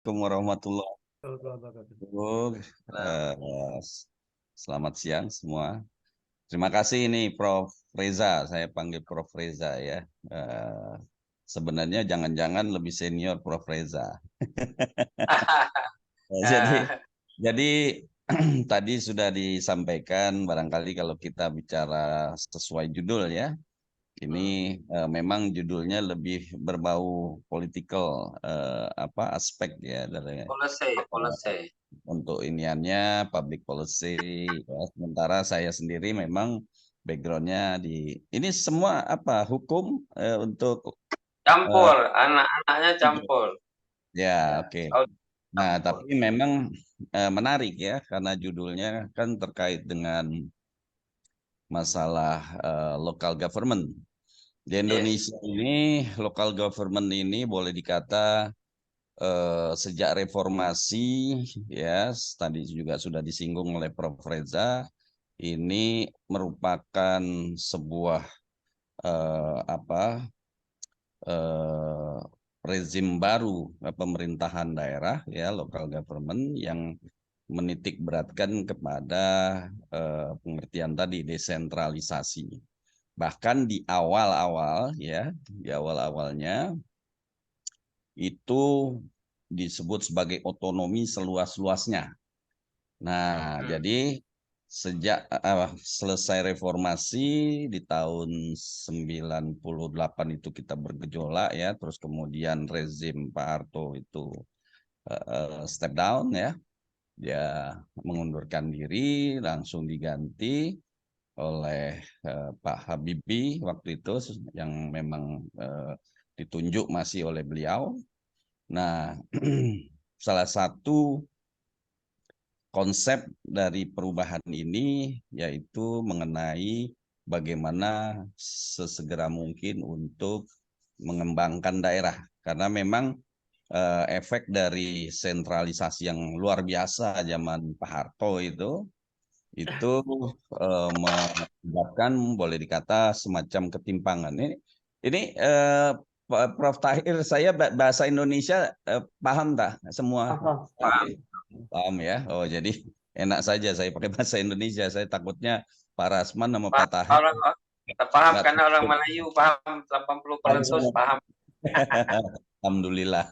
Assalamualaikum warahmatullahi Betul. wabarakatuh. Nah, Selamat siang semua. Terima kasih ini Prof. Reza, saya panggil Prof. Reza ya. Eh, Sebenarnya jangan-jangan lebih senior Prof. Reza. Jadi, eh, jadi tadi sudah disampaikan barangkali kalau kita bicara sesuai judul ya. Ini memang judulnya lebih berbau political aspek ya dari policy. untuk iniannya public policy ya. Sementara saya sendiri memang backgroundnya di ini semua apa hukum untuk eh, Campur, anak-anaknya campur. ya Ya, oke. Nah campur. tapi memang menarik ya karena judulnya kan terkait dengan masalah local government di Yes. Indonesia ini. Local government ini boleh dikata sejak reformasi ya tadi juga sudah disinggung oleh Prof. Reza, ini merupakan sebuah apa eh, rezim baru pemerintahan daerah ya local government yang menitik beratkan kepada pengertian tadi desentralisasi. Bahkan di awal-awal ya di awal-awalnya itu disebut sebagai otonomi seluas-luasnya. Nah, Hmm. jadi sejak selesai reformasi di tahun 98 itu kita bergejolak ya, terus kemudian rezim Pak Harto itu step down ya, dia mengundurkan diri, langsung diganti oleh Pak Habibie waktu itu yang memang ditunjuk masih oleh beliau. Nah, salah satu konsep dari perubahan ini yaitu mengenai bagaimana sesegera mungkin untuk mengembangkan daerah. Karena memang efek dari sentralisasi yang luar biasa zaman Pak Harto itu menyebabkan boleh dikata semacam ketimpangan. Ini Prof. Tahir, saya bahasa Indonesia paham tak semua? Paham. Paham ya? Oh, jadi enak saja saya pakai bahasa Indonesia. Saya takutnya Pak Rasman sama Pak Paham Tahir orang kita paham nggak karena orang takut. Melayu paham 80% Paham. paham. Alhamdulillah.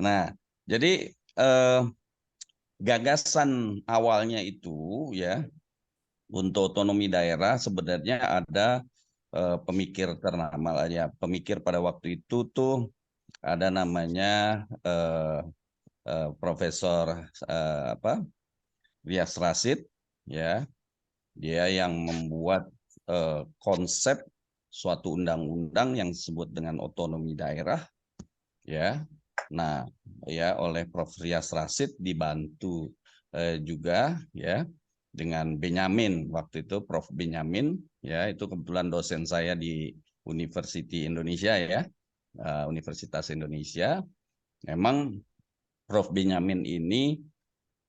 Nah, jadi eh, gagasan awalnya itu ya untuk otonomi daerah sebenarnya ada pemikir ternama ya. Pemikir pada waktu itu tuh ada namanya Profesor Rias Rasid ya. Dia yang membuat konsep suatu undang-undang yang disebut dengan otonomi daerah ya. Nah, ya oleh Prof. Rias Rasid dibantu juga ya dengan Benyamin waktu itu Prof. Benyamin ya itu kebetulan dosen saya di University Indonesia ya, Universitas Indonesia. Memang Prof. Benyamin ini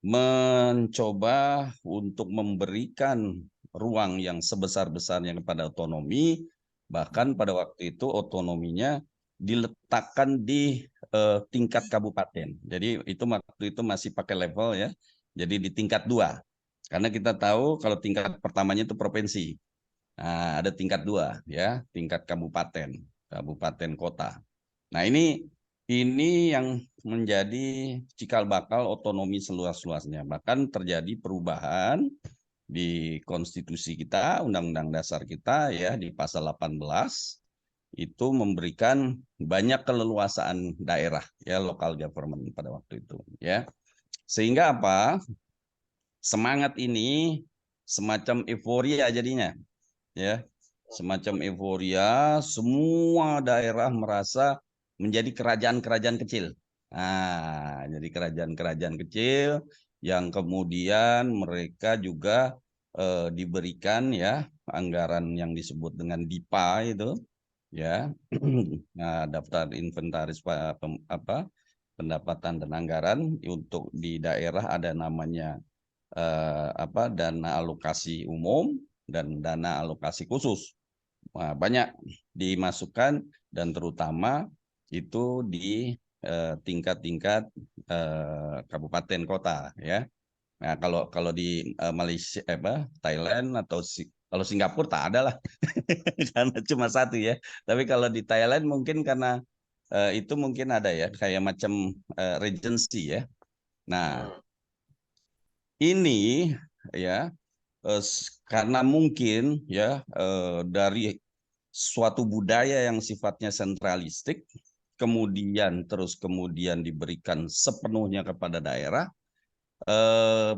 mencoba untuk memberikan ruang yang sebesar-besarnya kepada otonomi, bahkan pada waktu itu otonominya diletakkan di tingkat kabupaten. Jadi itu waktu itu masih pakai level ya. Jadi di tingkat 2. Karena kita tahu kalau tingkat pertamanya itu provinsi. Nah, ada tingkat 2 ya, tingkat kabupaten, kabupaten kota. Nah, ini yang menjadi cikal bakal otonomi seluas-luasnya. Bahkan terjadi perubahan di konstitusi kita, Undang-Undang Dasar kita ya di pasal 18 itu memberikan banyak keleluasaan daerah ya local government pada waktu itu ya. Sehingga apa? Semangat ini semacam euforia jadinya ya. Semacam euforia, semua daerah merasa menjadi kerajaan-kerajaan kecil. Nah, jadi kerajaan-kerajaan kecil yang kemudian mereka juga diberikan ya anggaran yang disebut dengan DIPA itu ya. Nah, daftar inventaris pendapatan dan anggaran untuk di daerah ada namanya dana alokasi umum dan dana alokasi khusus. Nah, banyak dimasukkan dan terutama itu di tingkat-tingkat kabupaten kota ya. Nah, kalau di Malaysia Thailand atau kalau Singapura tak ada lah karena cuma satu ya. Tapi kalau di Thailand mungkin karena itu mungkin ada ya kayak macam regency ya. Nah, ini ya karena mungkin ya dari suatu budaya yang sifatnya sentralistik kemudian diberikan sepenuhnya kepada daerah.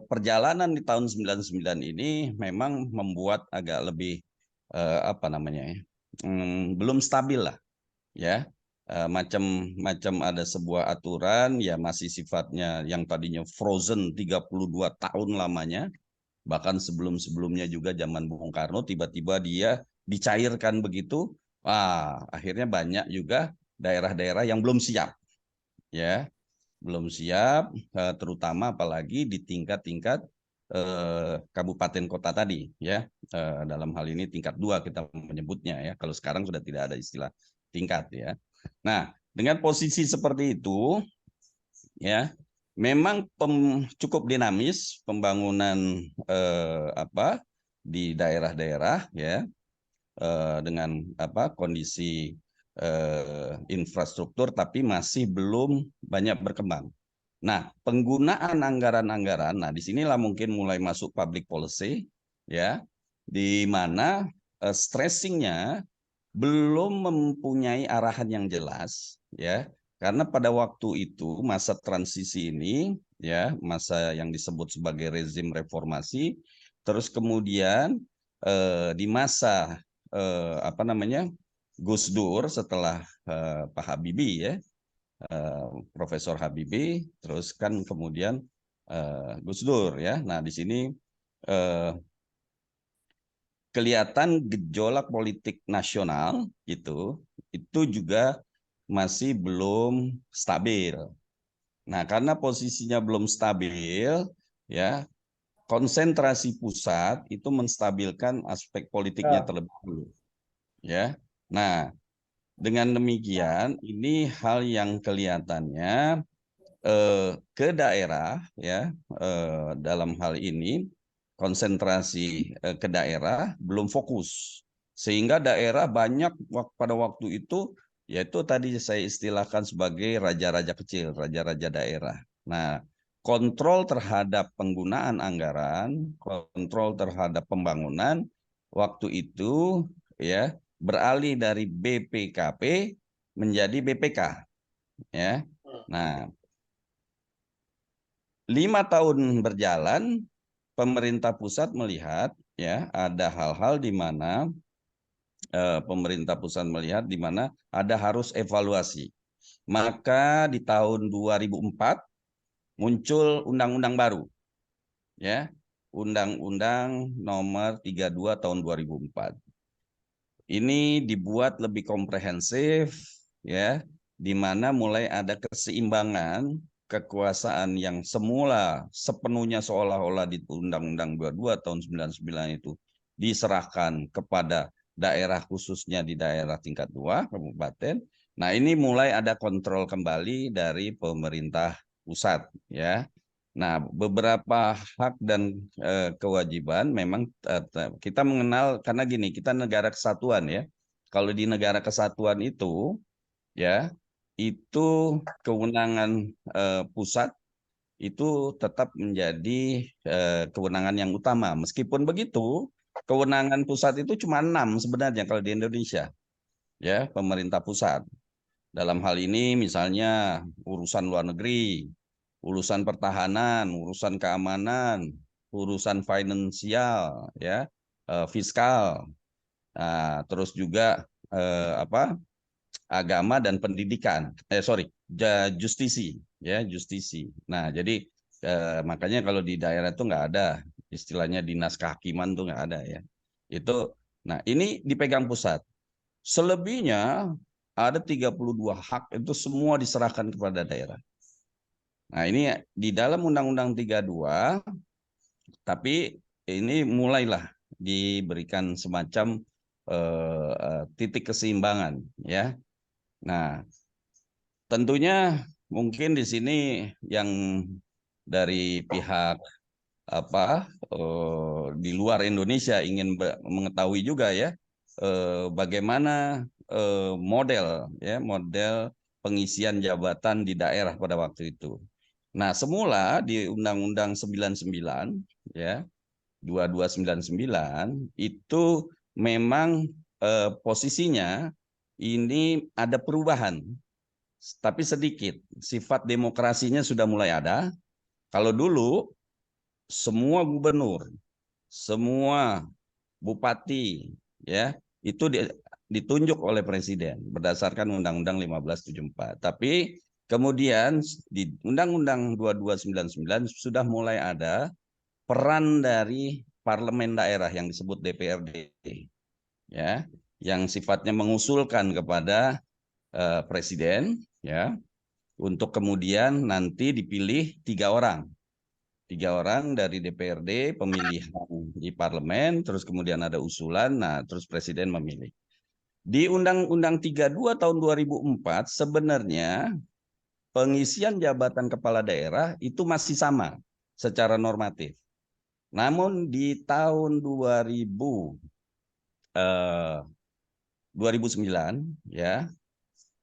Perjalanan di tahun 99 ini memang membuat agak lebih apa namanya ya, belum stabil lah ya. Macam ada sebuah aturan ya masih sifatnya yang tadinya frozen 32 tahun lamanya, bahkan sebelum-sebelumnya juga zaman Bung Karno tiba-tiba dia dicairkan begitu. Akhirnya banyak juga daerah-daerah yang belum siap ya, belum siap, terutama apalagi di tingkat-tingkat kabupaten kota tadi ya. Dalam hal ini tingkat 2 kita menyebutnya ya. Kalau sekarang sudah tidak ada istilah tingkat ya. Nah, dengan posisi seperti itu ya, memang cukup dinamis pembangunan di daerah-daerah ya, dengan kondisi infrastruktur tapi masih belum banyak berkembang. Nah, penggunaan anggaran-anggaran, nah disinilah mungkin mulai masuk public policy ya, di mana stressingnya belum mempunyai arahan yang jelas ya, karena pada waktu itu masa transisi ini ya, masa yang disebut sebagai rezim reformasi, terus kemudian di masa Gus Dur setelah Pak Habibie ya, Profesor Habibie, terus kan kemudian Gus Dur ya. Nah di sini kelihatan gejolak politik nasional itu juga masih belum stabil. Nah karena posisinya belum stabil ya, konsentrasi pusat itu menstabilkan aspek politiknya terlebih dulu ya. Nah dengan demikian ini hal yang kelihatannya ke daerah ya, dalam hal ini konsentrasi ke daerah belum fokus, sehingga daerah banyak pada waktu itu yaitu tadi saya istilahkan sebagai raja-raja kecil, raja-raja daerah. Nah, kontrol terhadap penggunaan anggaran, kontrol terhadap pembangunan waktu itu ya beralih dari BPKP menjadi BPK ya. Nah, 5 tahun berjalan, pemerintah pusat melihat ya ada hal-hal di mana pemerintah pusat melihat di mana ada harus evaluasi. Maka di tahun 2004 muncul undang-undang baru ya, Undang-Undang Nomor 32 tahun 2004. Ini dibuat lebih komprehensif ya, di mana mulai ada keseimbangan kekuasaan yang semula sepenuhnya seolah-olah di Undang-Undang 22 tahun 99 itu diserahkan kepada daerah, khususnya di daerah tingkat 2 kabupaten. Nah, ini mulai ada kontrol kembali dari pemerintah pusat ya. Nah, beberapa hak dan kewajiban memang kita mengenal karena gini, kita negara kesatuan ya. Kalau di negara kesatuan itu ya, itu kewenangan pusat itu tetap menjadi kewenangan yang utama. Meskipun begitu, kewenangan pusat itu cuma 6 sebenarnya kalau di Indonesia. Ya, pemerintah pusat. Dalam hal ini misalnya urusan luar negeri, urusan pertahanan, urusan keamanan, urusan finansial, ya, fiskal, terus juga agama dan pendidikan. Justisi, ya, justisi. Nah, jadi makanya kalau di daerah itu nggak ada istilahnya dinas kehakiman tuh nggak ada ya. Itu, nah ini dipegang pusat. Selebihnya ada 32 hak itu semua diserahkan kepada daerah. Nah, ini di dalam Undang-Undang 32, tapi ini mulailah diberikan semacam titik keseimbangan ya. Nah, tentunya mungkin di sini yang dari pihak di luar Indonesia ingin mengetahui juga ya bagaimana model pengisian jabatan di daerah pada waktu itu. Nah, semula di Undang-Undang 99 ya 2299 itu memang posisinya ini ada perubahan, tapi sedikit. Sifat demokrasinya sudah mulai ada. Kalau dulu semua gubernur, semua bupati, ya itu ditunjuk oleh presiden berdasarkan Undang-Undang 1574. Tapi kemudian di Undang-Undang 2299 sudah mulai ada peran dari parlemen daerah yang disebut DPRD, ya, yang sifatnya mengusulkan kepada presiden, ya, untuk kemudian nanti dipilih 3 orang. 3 orang dari DPRD, pemilihan di parlemen, terus kemudian ada usulan, nah terus presiden memilih. Di Undang-Undang 32 tahun 2004 sebenarnya pengisian jabatan kepala daerah itu masih sama secara normatif. Namun di tahun 2009 ya.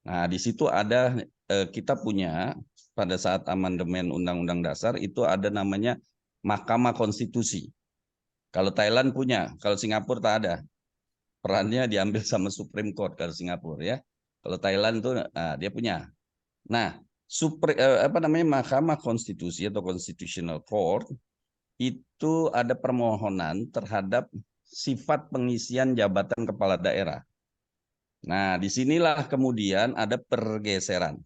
Nah, di situ ada kita punya pada saat amandemen Undang-Undang Dasar itu ada namanya Mahkamah Konstitusi. Kalau Thailand punya, kalau Singapura tak ada. Perannya diambil sama Supreme Court kalau Singapura ya. Kalau Thailand tuh dia punya. Nah, Mahkamah Konstitusi atau Constitutional Court itu ada permohonan terhadap sifat pengisian jabatan kepala daerah. Nah, disinilah kemudian ada pergeseran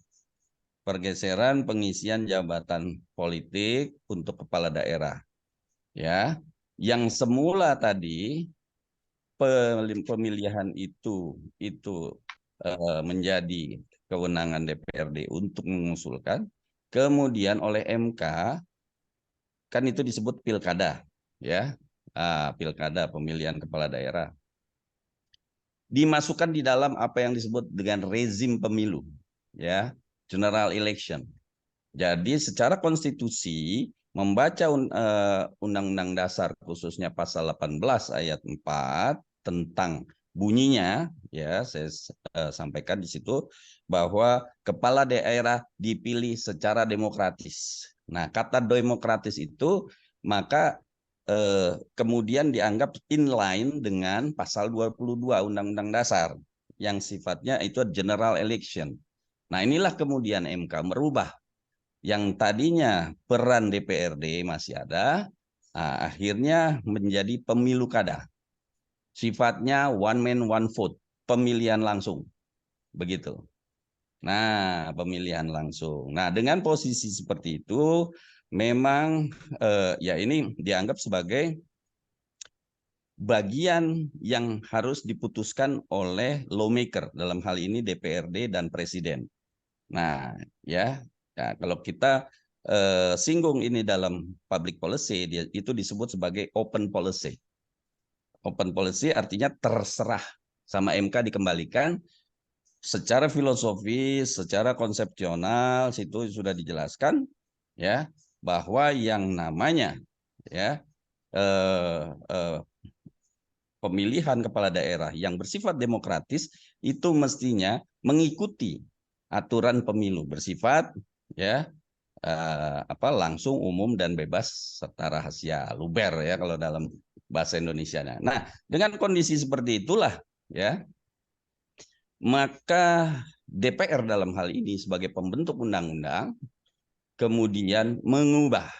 pengisian jabatan politik untuk kepala daerah. Ya, yang semula tadi pemilihan itu menjadi kewenangan DPRD untuk mengusulkan, kemudian oleh MK kan itu disebut pilkada, ya, pilkada pemilihan kepala daerah, dimasukkan di dalam apa yang disebut dengan rezim pemilu, ya, general election. Jadi secara konstitusi membaca Undang-Undang Dasar khususnya pasal 18 ayat 4 tentang bunyinya, ya saya sampaikan di situ bahwa kepala daerah dipilih secara demokratis. Nah, kata demokratis itu maka kemudian dianggap inline dengan pasal 22 Undang-Undang Dasar yang sifatnya itu general election. Nah, inilah kemudian MK merubah yang tadinya peran DPRD masih ada, akhirnya menjadi pemilu kada. Sifatnya one man one vote, pemilihan langsung. Begitu. Nah, pemilihan langsung. Nah, dengan posisi seperti itu, memang ya ini dianggap sebagai bagian yang harus diputuskan oleh lawmaker, dalam hal ini DPRD dan presiden. Nah, ya, kalau kita singgung ini dalam public policy, itu disebut sebagai open policy. Open policy artinya terserah, sama MK dikembalikan secara filosofis, secara konsepsional, situ sudah dijelaskan ya bahwa yang namanya ya pemilihan kepala daerah yang bersifat demokratis itu mestinya mengikuti aturan pemilu bersifat ya langsung, umum, dan bebas serta rahasia, luber ya kalau dalam bahasa Indonesianya. Nah, dengan kondisi seperti itulah ya maka DPR dalam hal ini sebagai pembentuk undang-undang kemudian mengubah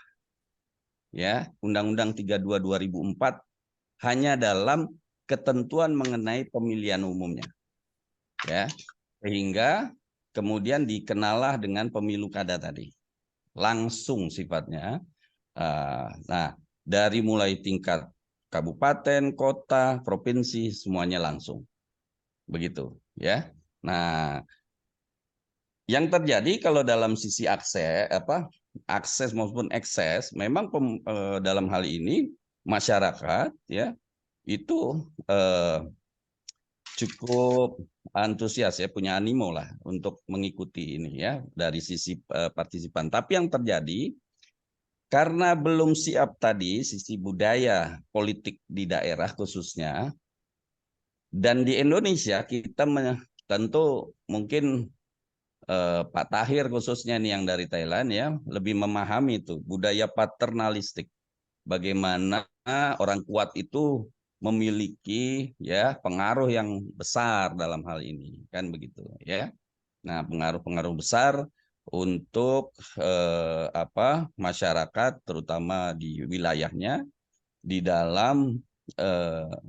ya Undang-Undang 32 2004 hanya dalam ketentuan mengenai pemilihan umumnya. Ya. Sehingga kemudian dikenalah dengan pemilu kada tadi. Langsung sifatnya. Nah, dari mulai tingkat kabupaten, kota, provinsi, semuanya langsung. Begitu, ya. Nah, yang terjadi kalau dalam sisi akses maupun ekses, memang dalam hal ini masyarakat ya itu cukup antusias ya, punya animo lah untuk mengikuti ini ya dari sisi partisipan. Tapi yang terjadi karena belum siap tadi sisi budaya politik di daerah khususnya, dan di Indonesia kita tentu mungkin Pak Tahir khususnya nih yang dari Thailand ya lebih memahami itu budaya paternalistik. Bagaimana orang kuat itu memiliki ya pengaruh yang besar dalam hal ini kan begitu ya. Nah, pengaruh-pengaruh besar untuk masyarakat terutama di wilayahnya di dalam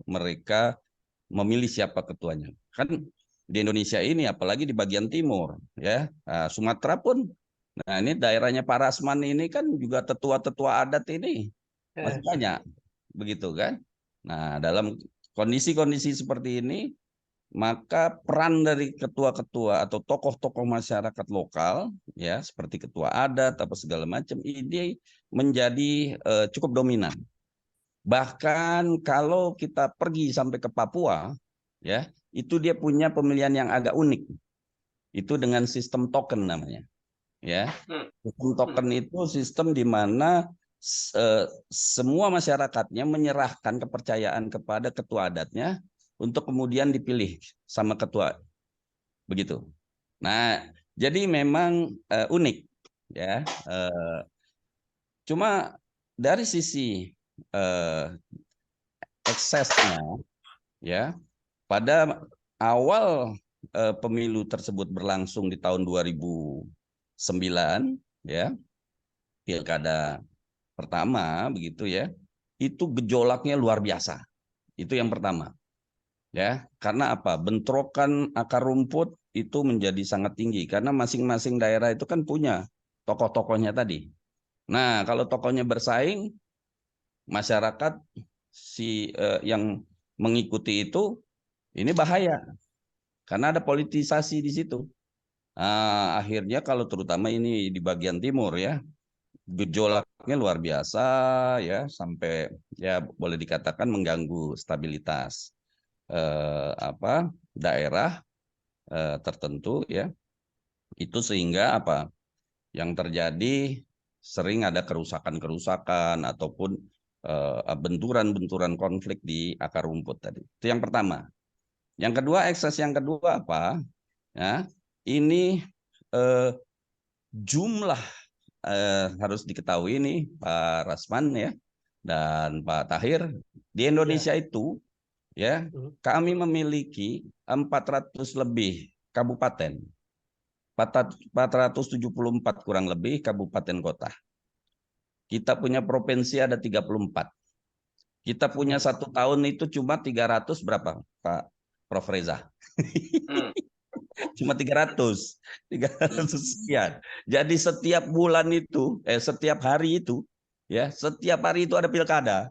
mereka memilih siapa ketuanya. Kan di Indonesia ini apalagi di bagian timur ya, Sumatera pun. Nah, ini daerahnya Pak Rasman ini kan juga tetua-tetua adat ini masih banyak begitu kan. Nah, dalam kondisi-kondisi seperti ini maka peran dari ketua-ketua atau tokoh-tokoh masyarakat lokal ya seperti ketua adat apa segala macam ini menjadi cukup dominan. Bahkan kalau kita pergi sampai ke Papua ya, itu dia punya pemilihan yang agak unik. Itu dengan sistem token namanya. Ya. Sistem token itu sistem di mana semua masyarakatnya menyerahkan kepercayaan kepada ketua adatnya untuk kemudian dipilih sama ketua. Begitu. Nah, jadi memang unik ya. Cuma dari sisi eksesnya ya, pada awal pemilu tersebut berlangsung di tahun 2009 ya, pilkada pertama begitu ya, itu gejolaknya luar biasa. Itu yang pertama. Ya, karena apa? Bentrokan akar rumput itu menjadi sangat tinggi karena masing-masing daerah itu kan punya tokoh-tokohnya tadi. Nah, kalau tokohnya bersaing, masyarakat yang mengikuti itu ini bahaya karena ada politisasi di situ. Akhirnya kalau terutama ini di bagian timur ya, gejolaknya luar biasa ya sampai ya boleh dikatakan mengganggu stabilitas daerah tertentu ya. Itu sehingga apa? Yang terjadi sering ada kerusakan-kerusakan ataupun benturan-benturan konflik di akar rumput tadi. Itu yang pertama. Yang kedua, ekses yang kedua apa? Ya, ini jumlah harus diketahui nih Pak Rasman ya dan Pak Tahir di Indonesia itu ya kami memiliki 400 lebih kabupaten, 474 kurang lebih kabupaten kota. Kita punya provinsi ada 34. Kita punya satu tahun itu cuma 300 berapa Pak Prof Reza? Cuma 300 sekian. Jadi setiap bulan itu, setiap hari itu, ya setiap hari itu ada pilkada.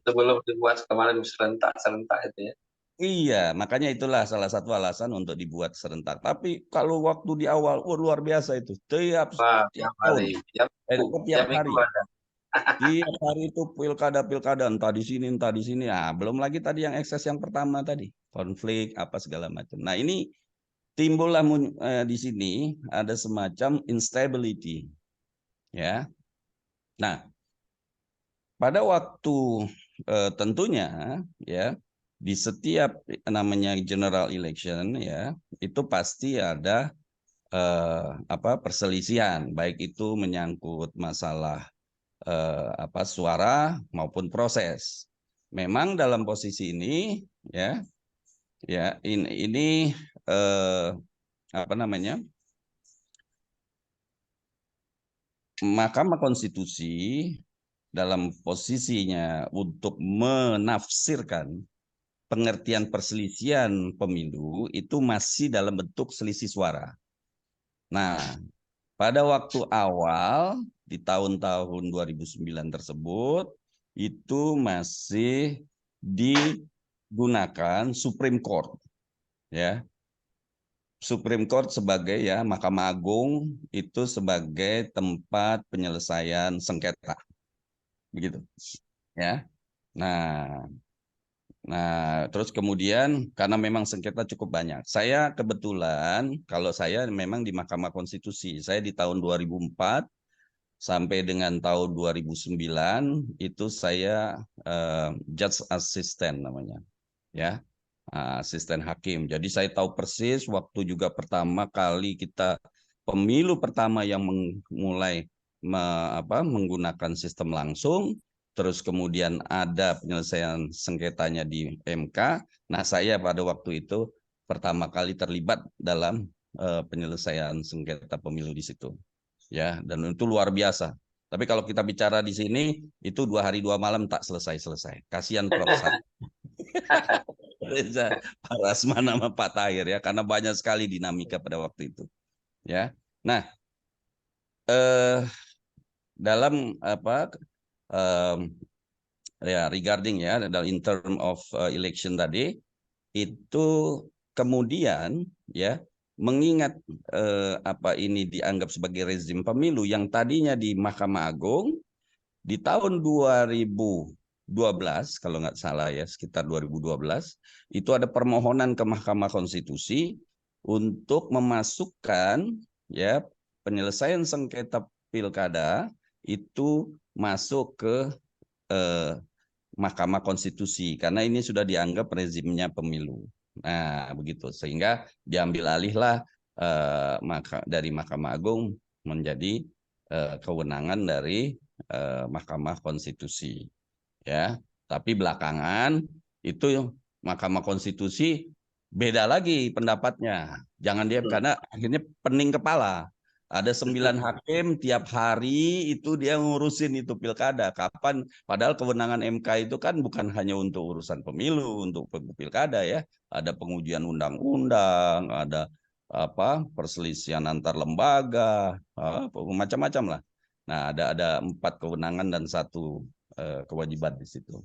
Sebelum dibuat kemarin serentak itu ya. Iya, makanya itulah salah satu alasan untuk dibuat serentak. Tapi kalau waktu di awal, luar biasa itu. Tiap tahun, tiap hari. Tiap hari itu pilkada, entah di sini, entah di sini. Nah, belum lagi tadi yang ekses yang pertama tadi, konflik apa segala macam. Nah, ini timbullah di sini ada semacam instability, ya. Nah, pada waktu tentunya ya di setiap namanya general election ya itu pasti ada perselisihan baik itu menyangkut masalah suara maupun proses. Memang dalam posisi ini ya ini Mahkamah Konstitusi dalam posisinya untuk menafsirkan pengertian perselisihan pemilu itu masih dalam bentuk selisih suara. Nah, pada waktu awal di tahun-tahun 2009 tersebut itu masih digunakan Supreme Court ya. Supreme Court sebagai ya Mahkamah Agung itu sebagai tempat penyelesaian sengketa. Begitu. Ya. Nah, Nah, terus kemudian karena memang sengketa cukup banyak. Saya kebetulan, kalau saya memang di Mahkamah Konstitusi. Saya di tahun 2004 sampai dengan tahun 2009 itu saya judge assistant namanya, ya, asisten hakim. Jadi saya tahu persis waktu juga pertama kali kita pemilu pertama yang mulai menggunakan sistem langsung. Terus kemudian ada penyelesaian sengketanya di MK. Nah, saya pada waktu itu pertama kali terlibat dalam penyelesaian sengketa pemilu di situ. Ya, dan itu luar biasa. Tapi kalau kita bicara di sini, itu 2 hari 2 malam tak selesai-selesai. Kasihan Prof. Reza Parasman sama Pak Tahir ya, karena banyak sekali dinamika pada waktu itu. Ya, nah dalam ya regarding ya dalam in term of election tadi itu kemudian ya mengingat ini dianggap sebagai rezim pemilu yang tadinya di Mahkamah Agung di tahun 2012 kalau nggak salah ya sekitar 2012 itu ada permohonan ke Mahkamah Konstitusi untuk memasukkan ya penyelesaian sengketa pilkada itu masuk ke Mahkamah Konstitusi karena ini sudah dianggap rezimnya pemilu. Nah, begitu sehingga diambil alihlah dari Mahkamah Agung menjadi kewenangan dari Mahkamah Konstitusi. Ya, tapi belakangan itu Mahkamah Konstitusi beda lagi pendapatnya. Jangan dia karena akhirnya pening kepala. Ada 9 hakim tiap hari itu dia ngurusin itu pilkada. Kapan? Padahal kewenangan MK itu kan bukan hanya untuk urusan pemilu, untuk pilkada ya. Ada pengujian undang-undang, ada perselisihan antar lembaga, macam-macam lah. Nah, ada 4 kewenangan dan 1 kewajiban di situ.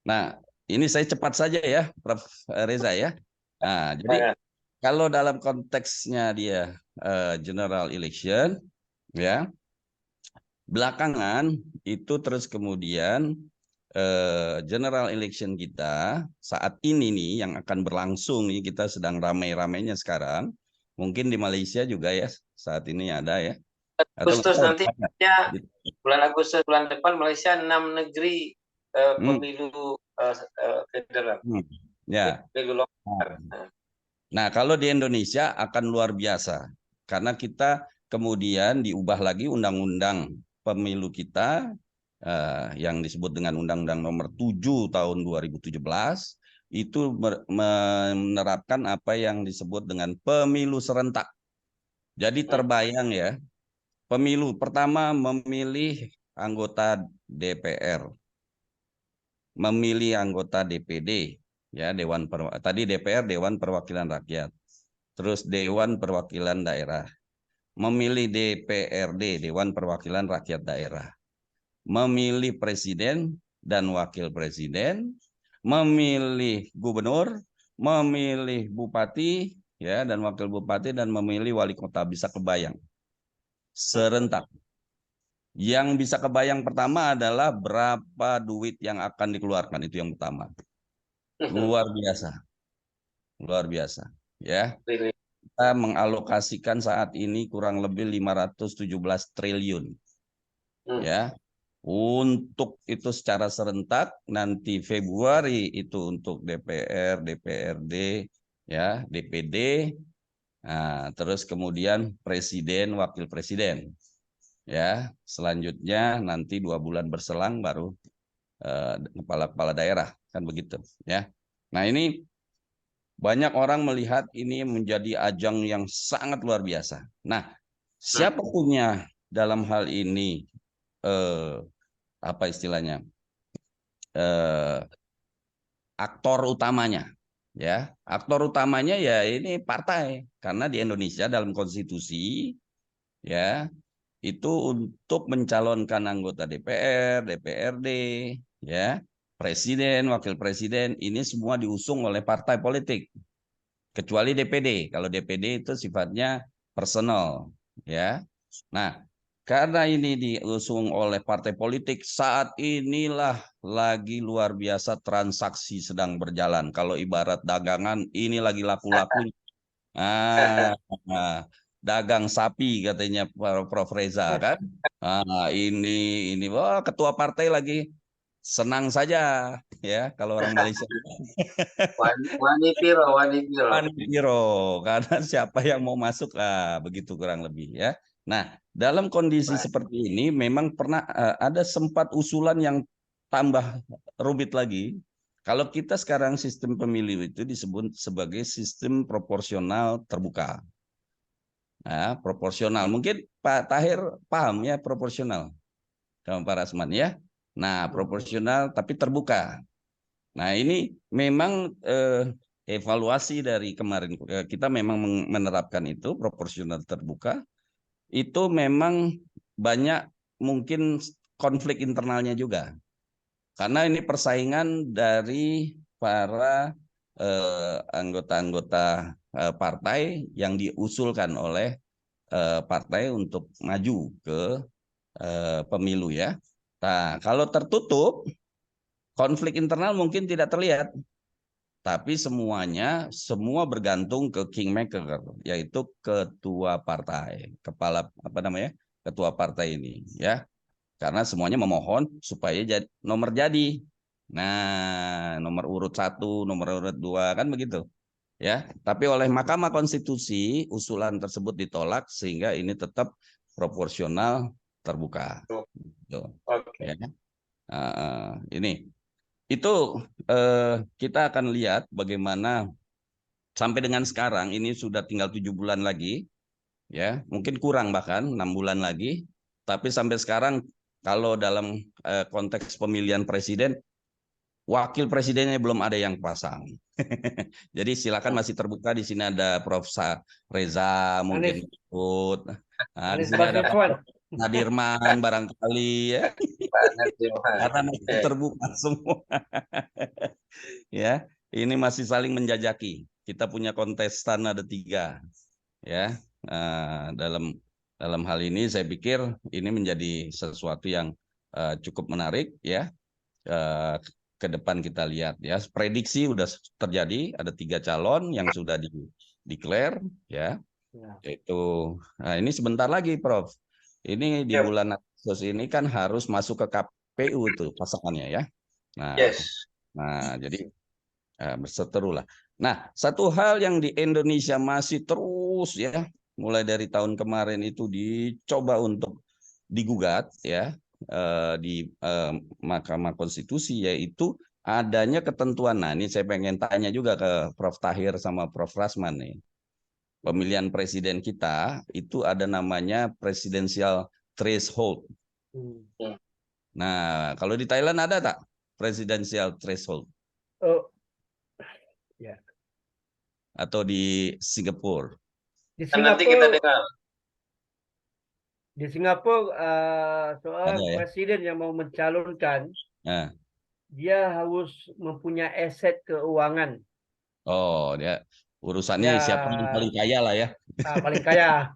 Nah, ini saya cepat saja ya, Prof. Reza ya. Nah, jadi kalau dalam konteksnya dia general election, ya, belakangan itu terus kemudian general election kita saat ini nih yang akan berlangsung nih kita sedang ramai-ramainya sekarang. Mungkin di Malaysia juga ya saat ini ada ya. Agustus nanti ya, bulan Agustus bulan depan Malaysia 6 negeri pemilu federal. Ya. Pemilu lokal. Nah, kalau di Indonesia akan luar biasa karena kita kemudian diubah lagi undang-undang pemilu kita yang disebut dengan Undang-Undang Nomor 7 tahun 2017 itu menerapkan apa yang disebut dengan pemilu serentak. Jadi terbayang ya, pemilu pertama memilih anggota DPR, memilih anggota DPD, ya tadi DPR Dewan Perwakilan Rakyat, terus Dewan Perwakilan Daerah, memilih DPRD Dewan Perwakilan Rakyat Daerah, memilih presiden dan wakil presiden, memilih gubernur, memilih bupati ya dan wakil bupati dan memilih wali kota. Bisa kebayang serentak. Yang bisa kebayang pertama adalah berapa duit yang akan dikeluarkan, itu yang pertama. Luar biasa. Luar biasa, ya. Kita mengalokasikan saat ini kurang lebih 517 triliun. Ya. Untuk itu secara serentak nanti Februari itu untuk DPR, DPRD, ya, DPD. Nah, terus kemudian presiden, wakil presiden. Ya, selanjutnya nanti 2 bulan berselang baru kepala-kepala daerah, kan begitu, ya. Nah, ini banyak orang melihat ini menjadi ajang yang sangat luar biasa. Nah, siapa punya dalam hal ini apa istilahnya aktor utamanya, ya, aktor utamanya ya ini partai karena di Indonesia dalam konstitusi ya itu untuk mencalonkan anggota DPR, DPRD, ya, presiden, wakil presiden ini semua diusung oleh partai politik kecuali DPD. Kalau DPD itu sifatnya personal, ya. Nah, karena ini diusung oleh partai politik, saat inilah lagi luar biasa transaksi sedang berjalan. Kalau ibarat dagangan, ini lagi laku-lakunya. Ah, dagang sapi katanya Prof. Reza kan. Ini, wah ketua partai lagi senang saja ya kalau orang Malaysia. Wani piro, wani piro. Piro, karena siapa yang mau masuk lah begitu kurang lebih ya. Nah, dalam kondisi seperti ini memang pernah ada sempat usulan yang tambah rumit lagi. Kalau kita sekarang sistem pemilu itu disebut sebagai sistem proporsional terbuka. Nah, proporsional. Mungkin Pak Tahir paham ya proporsional sama Pak Rasman ya. Nah, proporsional tapi terbuka. Nah, ini memang evaluasi dari kemarin kita memang menerapkan itu proporsional terbuka. Itu memang banyak mungkin konflik internalnya juga. Karena ini persaingan dari para anggota-anggota partai yang diusulkan oleh partai untuk maju ke pemilu ya. Nah, kalau tertutup, konflik internal mungkin tidak terlihat, tapi semua bergantung ke kingmaker, yaitu ketua partai, kepala apa namanya, ketua partai ini ya. Karena semuanya memohon supaya nomor jadi. Nah, nomor urut 1, nomor urut 2 kan begitu. Ya, tapi oleh Mahkamah Konstitusi usulan tersebut ditolak sehingga ini tetap proporsional terbuka. Gitu. Oke. Ya. Ini itu kita akan lihat bagaimana sampai dengan sekarang ini sudah tinggal 7 bulan lagi, ya mungkin kurang bahkan 6 bulan lagi, tapi sampai sekarang kalau dalam konteks pemilihan presiden, wakil presidennya belum ada yang pasang. Jadi silakan masih terbuka. Di sini ada Prof. Reza mungkin ikut. Nah, di sini ada Pak Nadirman barangkali ya. Karena masih terbuka semua. Ya, ini masih saling menjajaki. Kita punya kontestan ada 3. Ya, dalam hal ini saya pikir ini menjadi sesuatu yang cukup menarik ya. Ke depan kita lihat ya, prediksi udah terjadi, ada 3 calon yang sudah declare ya, yaitu ini sebentar lagi Prof, ini di bulan Agustus ini kan harus masuk ke KPU tuh pasangannya ya. Nah jadi berseterulah. Nah, satu hal yang di Indonesia masih terus ya, mulai dari tahun kemarin itu dicoba untuk digugat ya di Mahkamah Konstitusi, yaitu adanya ketentuan. Nah, ini saya pengen tanya juga ke Prof. Tahir sama Prof. Rasman nih. Pemilihan presiden kita itu ada namanya presidential threshold. Nah, kalau di Thailand ada tak presidential threshold? Oh, ya. Atau di Singapura? Di Nanti kita Singapura, dengar. di Singapura seorang Ada, ya? presiden yang mau mencalonkan, Nah. dia harus mempunyai aset keuangan. Oh, dia urusannya siapa yang paling kaya lah ya. Paling kaya.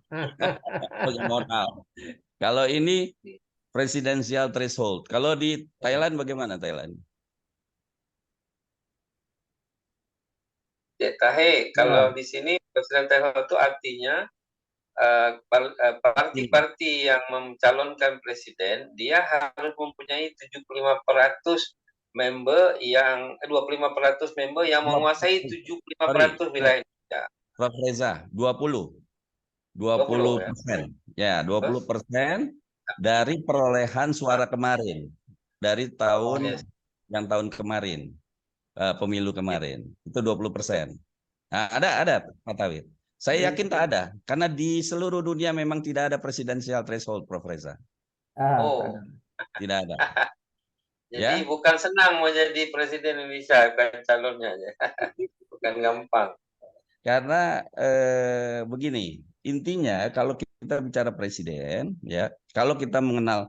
Punya modal. Kalau ini presidensial threshold. Kalau di Thailand bagaimana Thailand? Ya, Tahe, kalau di sini presiden threshold itu artinya parti-parti yang mencalonkan presiden, dia harus mempunyai 75% member yang 25% member yang menguasai 75% wilayah Indonesia. Prof. Reza, 20%. Ya, 20% dari perolehan suara kemarin. Dari tahun tahun kemarin. Pemilu kemarin. Itu 20%. Nah, ada Pak Tawid. Saya yakin tak ada, karena di seluruh dunia memang tidak ada presidensial threshold, Prof. Reza. Tidak ada. Jadi bukan senang mau jadi presiden Indonesia kan calonnya, bukan gampang. Karena begini, intinya kalau kita bicara presiden, ya, kalau kita mengenal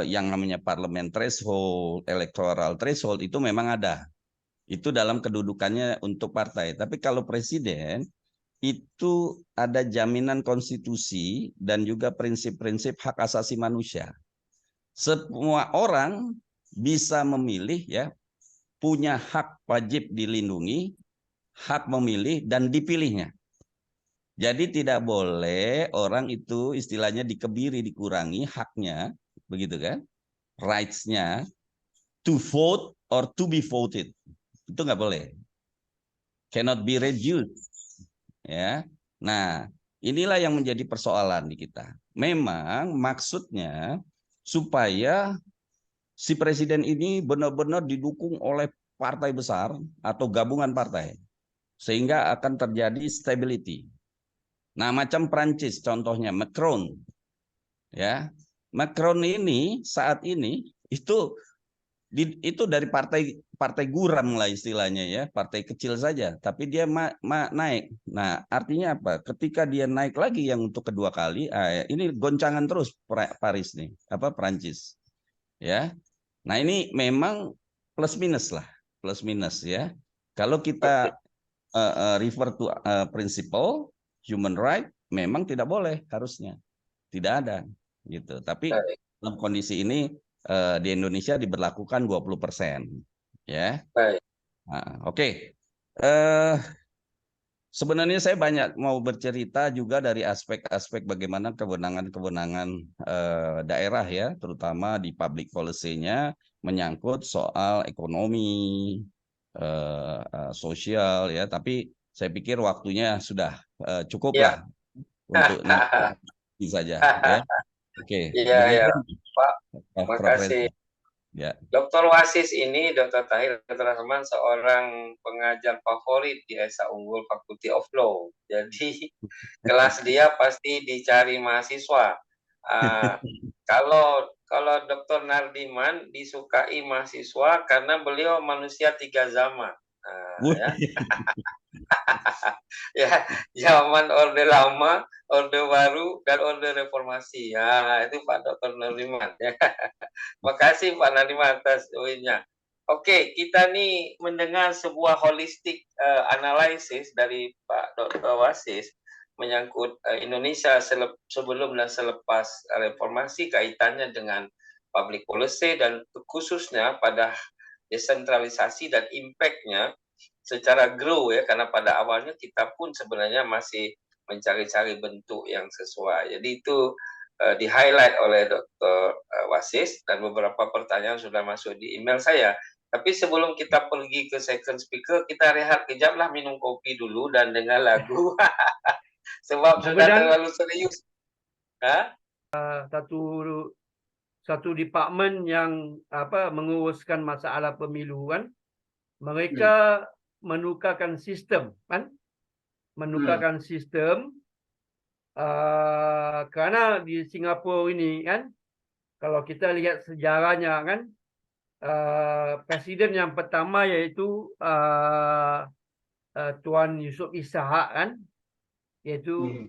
yang namanya parlemen threshold, electoral threshold itu memang ada. Itu dalam kedudukannya untuk partai. Tapi kalau presiden itu ada jaminan konstitusi dan juga prinsip-prinsip hak asasi manusia. Semua orang bisa memilih, ya, punya hak wajib dilindungi, hak memilih dan dipilihnya. Jadi tidak boleh orang itu istilahnya dikebiri, dikurangi haknya, begitu kan? Rights-nya to vote or to be voted. Itu nggak boleh. Cannot be reduced. Ya. Nah, inilah yang menjadi persoalan di kita. Memang maksudnya supaya si presiden ini benar-benar didukung oleh partai besar atau gabungan partai, sehingga akan terjadi stability. Nah, macam Prancis contohnya Macron, ya. Macron ini saat ini itu dari partai guram lah istilahnya, ya, partai kecil saja, tapi dia naik. Nah, artinya apa? Ketika dia naik lagi yang untuk kedua kali, ini goncangan terus Paris nih, Prancis, ya. Nah, ini memang plus minus lah, plus minus, ya. Kalau kita refer to principle human right, memang tidak boleh, harusnya tidak ada gitu. Tapi dalam kondisi ini di Indonesia diberlakukan 20%, ya. Baik. Nah, oke. Sebenarnya saya banyak mau bercerita juga dari aspek-aspek bagaimana kewenangan-kewenangan daerah, ya, terutama di public policy-nya menyangkut soal ekonomi, sosial, ya. Tapi saya pikir waktunya sudah cukup Ya. lah untuk nanti saja, ya. Oke, Iya, ya, Pak. Prof. Makasih. Ya. Dr. Wasis ini, Dr. Tahir teman-teman, seorang pengajar favorit di Esa Unggul Faculty of Law. Jadi kelas dia pasti dicari mahasiswa. Kalau Dr. Nardiman disukai mahasiswa karena beliau manusia 3 zaman. Ya. Ya, zaman Orde Lama, Orde Baru, dan Orde Reformasi. Ya, itu Pak Dr. Nardiman. Ya. Makasih Pak Nardiman atas poinnya. Oke, kita nih mendengar sebuah holistic analysis dari Pak Dr. Wasis menyangkut Indonesia sebelum dan selepas reformasi, kaitannya dengan public policy dan khususnya pada desentralisasi dan impact-nya secara grow, ya, karena pada awalnya kita pun sebenarnya masih mencari-cari bentuk yang sesuai. Jadi itu di-highlight oleh Dr. Wasis dan beberapa pertanyaan sudah masuk di email saya. Tapi sebelum kita pergi ke second speaker, kita rehat kejap lah, minum kopi dulu dan dengar lagu. Sebab sudah terlalu serius. Satu departemen yang menguruskan masalah pemilu, kan, mereka menukarkan sistem, kan, sistem karena di Singapura ini, kan, kalau kita lihat sejarahnya, kan, presiden yang pertama yaitu Tuan Yusof Ishak, kan, yaitu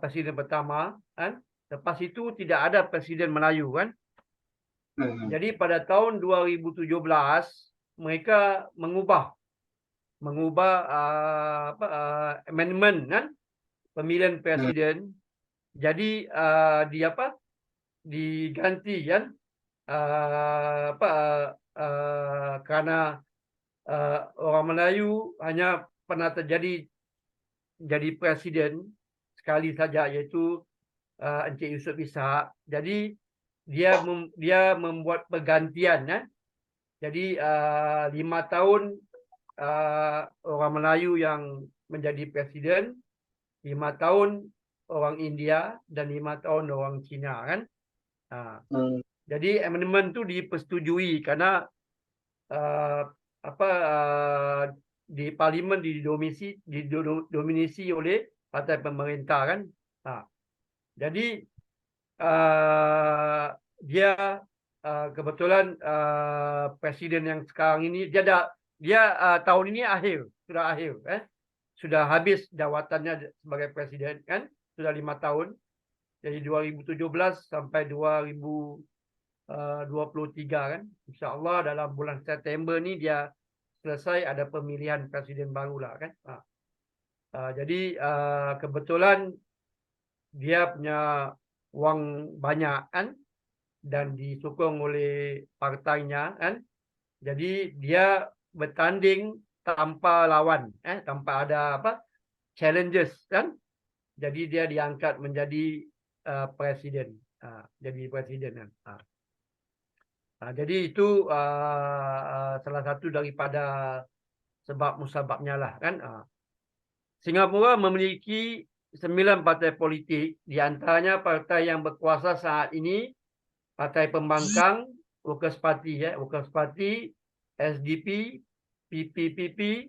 presiden pertama, kan. Lepas itu tidak ada presiden Melayu, kan. Jadi pada tahun 2017 mereka mengubah amendment, kan, pemilihan presiden. Jadi diganti, kan, karena orang Melayu hanya pernah jadi presiden sekali saja, yaitu Encik Yusof Ishak. Jadi dia membuat pergantian, ya. Jadi 5 tahun orang Melayu yang menjadi presiden, 5 tahun orang India, dan 5 tahun orang Cina, kan. Jadi amendment itu dipersetujui karena di parlimen didominasi oleh partai pemerintah, kan. Jadi dia kebetulan presiden yang sekarang ini dia tahun ini sudah akhir, sudah habis jawatannya sebagai presiden, kan, sudah 5 tahun. Jadi 2017 sampai 2023, kan. InsyaAllah dalam bulan September ni dia selesai, ada pemilihan presiden baru lah, kan. Jadi kebetulan dia punya uang banyak kan, dan disokong oleh partainya kan. Jadi dia bertanding tanpa lawan, tanpa ada challenges kan. Jadi dia diangkat menjadi presiden, jadi presiden kan. Jadi itu salah satu daripada sebab musababnya lah kan. Singapura memiliki 9 partai politik, di antaranya partai yang berkuasa saat ini, Partai Pembangkang, Workers Party, Workers Party, SDP, PPPP,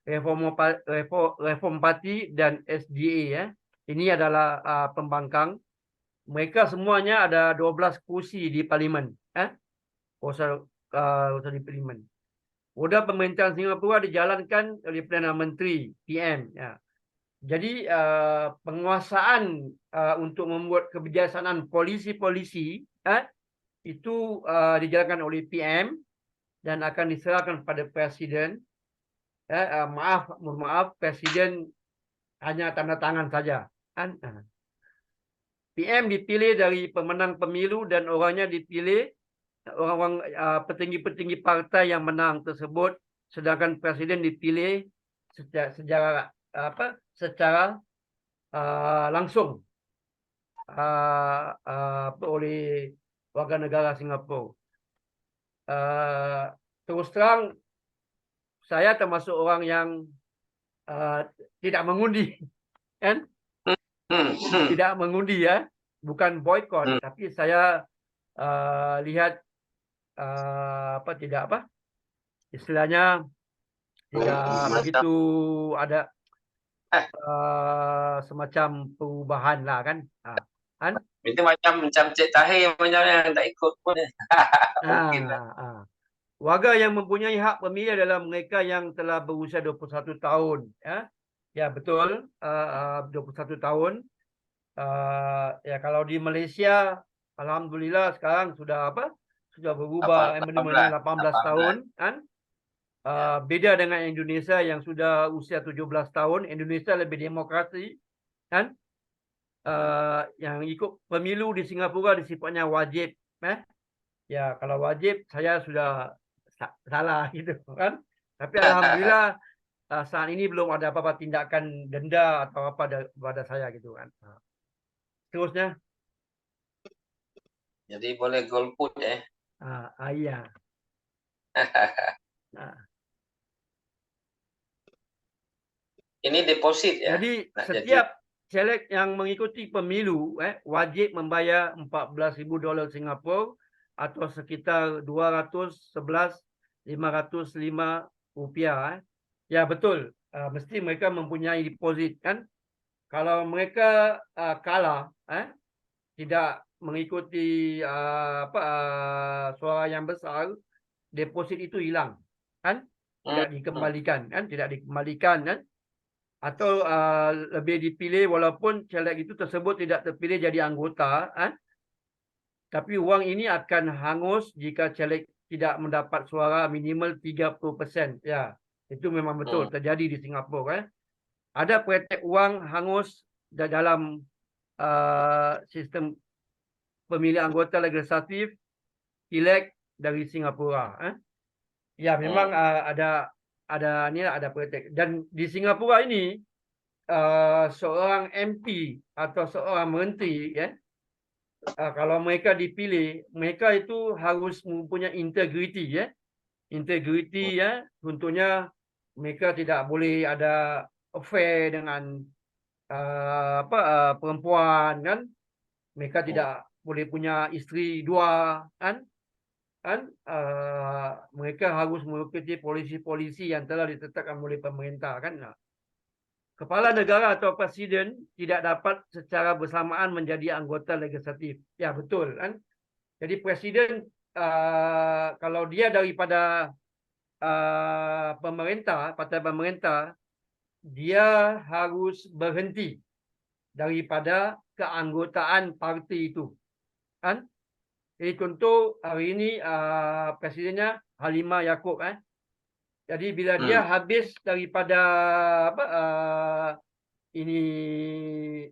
Reform Party dan SDA. Ini adalah pembangkang. Mereka semuanya ada 12 kursi di parlimen, kursi di parlimen. Roda pemerintahan Singapura dijalankan oleh Perdana Menteri PM. Jadi penguasaan untuk membuat kebijaksanaan polisi-polisi itu dijalankan oleh PM dan akan diserahkan pada presiden. Mohon maaf, presiden hanya tanda tangan saja. PM dipilih dari pemenang pemilu dan orangnya dipilih orang-orang petinggi-petinggi partai yang menang tersebut, sedangkan presiden dipilih secara langsung oleh warga negara Singapura. Terus terang, saya termasuk orang yang tidak mengundi, kan? Tidak mengundi bukan boykot, tapi saya lihat istilahnya tidak begitu ada semacam perubahan lah kan. Itu macam Cik Tahir macam yang tak ikut pun. Mungkin lah. Warga yang mempunyai hak pemilih adalah mereka yang telah berusia 21 tahun. Ya betul, 21 tahun. Ya kalau di Malaysia, alhamdulillah sekarang sudah berubah amendemennya 18 tahun kan. Beda dengan Indonesia yang sudah usia 17 tahun. Indonesia lebih demokrasi kan. Yang ikut pemilu di Singapura sifatnya wajib. Ya kalau wajib saya sudah salah gitu kan. Tapi alhamdulillah saat ini belum ada apa-apa tindakan denda atau apa pada saya gitu kan. Terusnya. Jadi boleh golput Iya. Ini deposit ya. Jadi setiap caleg yang mengikuti pemilu wajib membayar $14,000 Singapura atau sekitar 211,505 rupiah. Ya betul, mesti mereka mempunyai deposit kan. Kalau mereka kalah, tidak mengikuti suara yang besar, deposit itu hilang kan, tidak dikembalikan kan. Atau lebih dipilih walaupun caleg itu tersebut tidak terpilih jadi anggota, tapi wang ini akan hangus jika caleg tidak mendapat suara minimal 30%. Ya, itu memang betul terjadi di Singapura. Ada praktik wang hangus dalam sistem pemilihan anggota legislatif pileg dari Singapura. Ya, memang ada praktik. Dan di Singapura ini seorang MP atau seorang menteri kalau mereka dipilih, mereka itu harus mempunyai integriti integriti contohnya mereka tidak boleh ada affair dengan perempuan kan, mereka tidak boleh punya isteri dua kan, mereka harus mengikuti polisi-polisi yang telah ditetapkan oleh pemerintah kan. Kepala negara atau presiden tidak dapat secara bersamaan menjadi anggota legislatif. Ya betul kan. Jadi presiden kalau dia daripada pemerintah, partai pemerintah, dia harus berhenti daripada keanggotaan parti itu. Kan? Jadi contoh hari ini presidennya Halimah Yacob Jadi bila dia habis daripada apa ini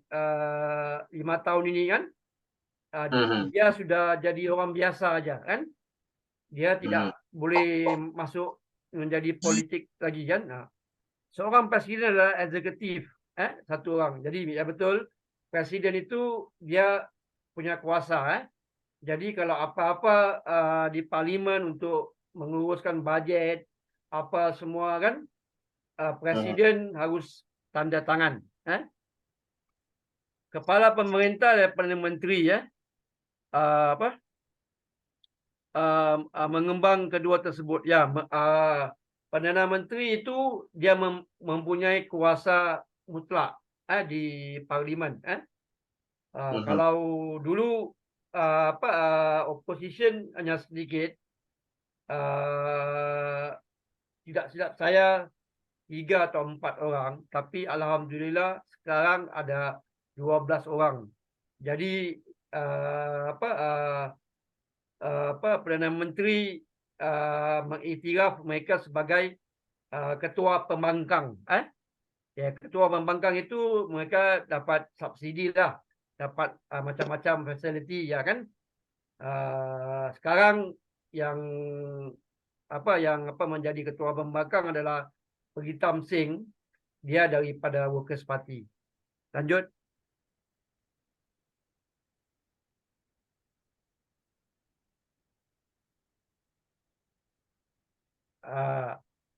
5 tahun ini kan, dia sudah jadi orang biasa aja kan. Dia tidak boleh masuk menjadi politik lagi kan. Seorang presiden adalah eksekutif, satu orang. Jadi ya betul, presiden itu dia punya kuasa. Jadi kalau apa-apa di parlimen untuk menguruskan bajet, apa semua kan, presiden harus tanda tangan. Kepala pemerintah dan Perdana Menteri apa mengembang kedua tersebut. Ya, Perdana Menteri itu dia mempunyai kuasa mutlak di parlimen. Kalau dulu opposition hanya sedikit, tidak silap saya 3 atau 4 orang, tapi alhamdulillah sekarang ada 12 orang. Jadi Perdana Menteri mengiktiraf mereka sebagai ketua pembangkang. Ya, ketua pembangkang itu mereka dapat subsidi lah, dapat macam-macam fasiliti ya kan. Sekarang yang menjadi ketua pembangkang adalah Pritam Singh, dia daripada Workers Party. Lanjut.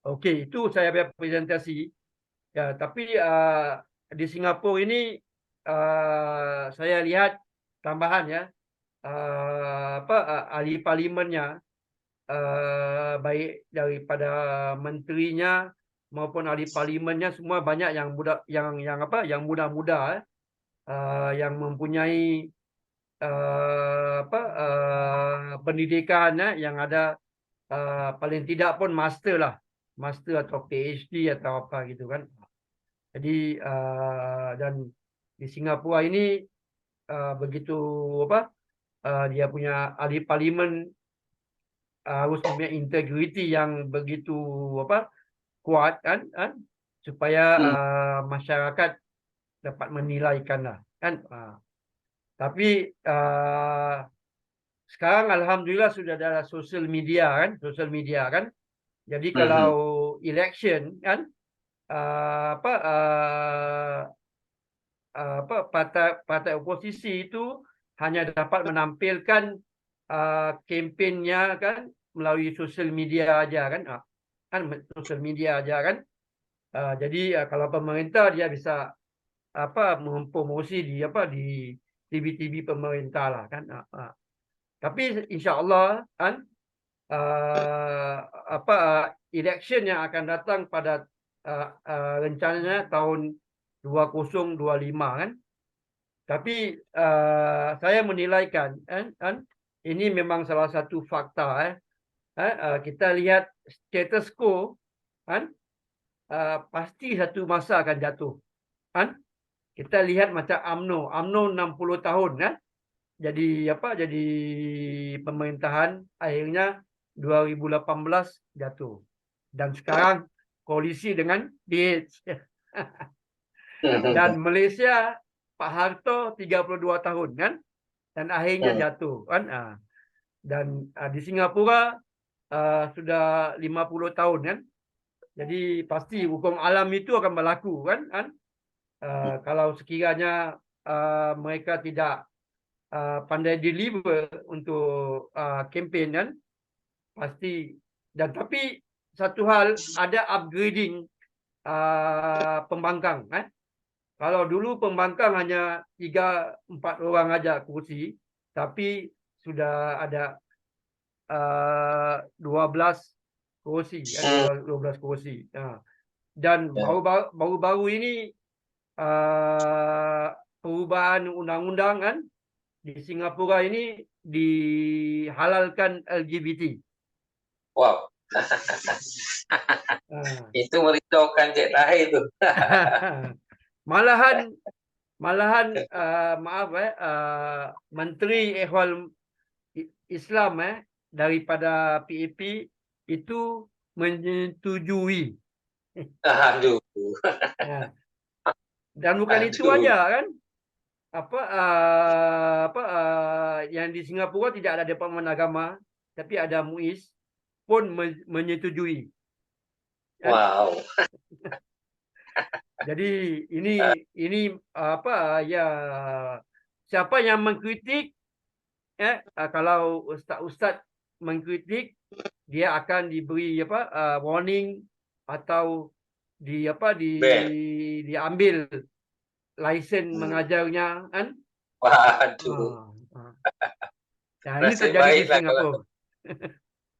Okey, itu saya punya presentasi. Ya, tapi di Singapura ini saya lihat tambahan ya, ahli parlimennya, baik daripada menterinya maupun ahli parlimennya semua banyak yang muda-muda, yang mempunyai pendidikan yang ada paling tidak pun master lah, master atau PhD atau apa gitu kan. Jadi dan di Singapura ini begitu dia punya ahli parlimen harus mempunyai integriti yang begitu kuat kan, supaya masyarakat dapat menilaikan lah kan. Tapi sekarang alhamdulillah sudah ada social media kan. Jadi kalau election kan, partai oposisi itu hanya dapat menampilkan kempennya kan melalui social media aja kan, social media aja kan. Jadi kalau pemerintah dia bisa mempromosi di TV pemerintah lah kan. Tapi insya-Allah kan election yang akan datang pada rencananya tahun 2025 kan. Tapi saya menilaikan kan ini memang salah satu fakta kita lihat status quo kan, pasti satu masa akan jatuh kan. Kita lihat macam UMNO 60 tahun kan. Jadi pemerintahan akhirnya 2018 jatuh. Dan sekarang koalisi dengan DH. Dan Malaysia Pak Harto 32 tahun kan, dan akhirnya jatuh kan. Dan di Singapura sudah 50 tahun kan. Jadi pasti hukum alam itu akan berlaku kan. Kalau sekiranya mereka tidak pandai deliver untuk kempen kan, pasti. Dan tapi satu hal, ada upgrading pembangkang kan. Kalau dulu pembangkang hanya 3-4 orang aja kursi, tapi sudah ada 12 kursi, 12 kursi. Dan baru-baru ini perubahan undang-undang kan di Singapura ini dihalalkan LGBT. Wow. Itu merisaukan Cik Tahir itu. Malahan Menteri Ehwal Islam daripada PAP itu menyetujui. Aduh. Ha. Dan bukan itu Aduh. aja kan. Yang di Singapura tidak ada Departemen Agama, tapi ada MUIS pun menyetujui. Kan? Wow. Jadi ini ya, siapa yang mengkritik, kalau ustaz-ustaz mengkritik, dia akan diberi warning atau Ben. diambil lesen mengajarnya kan. Waduh. Nah, ini Nasib terjadi di baik lah kalau Singapura.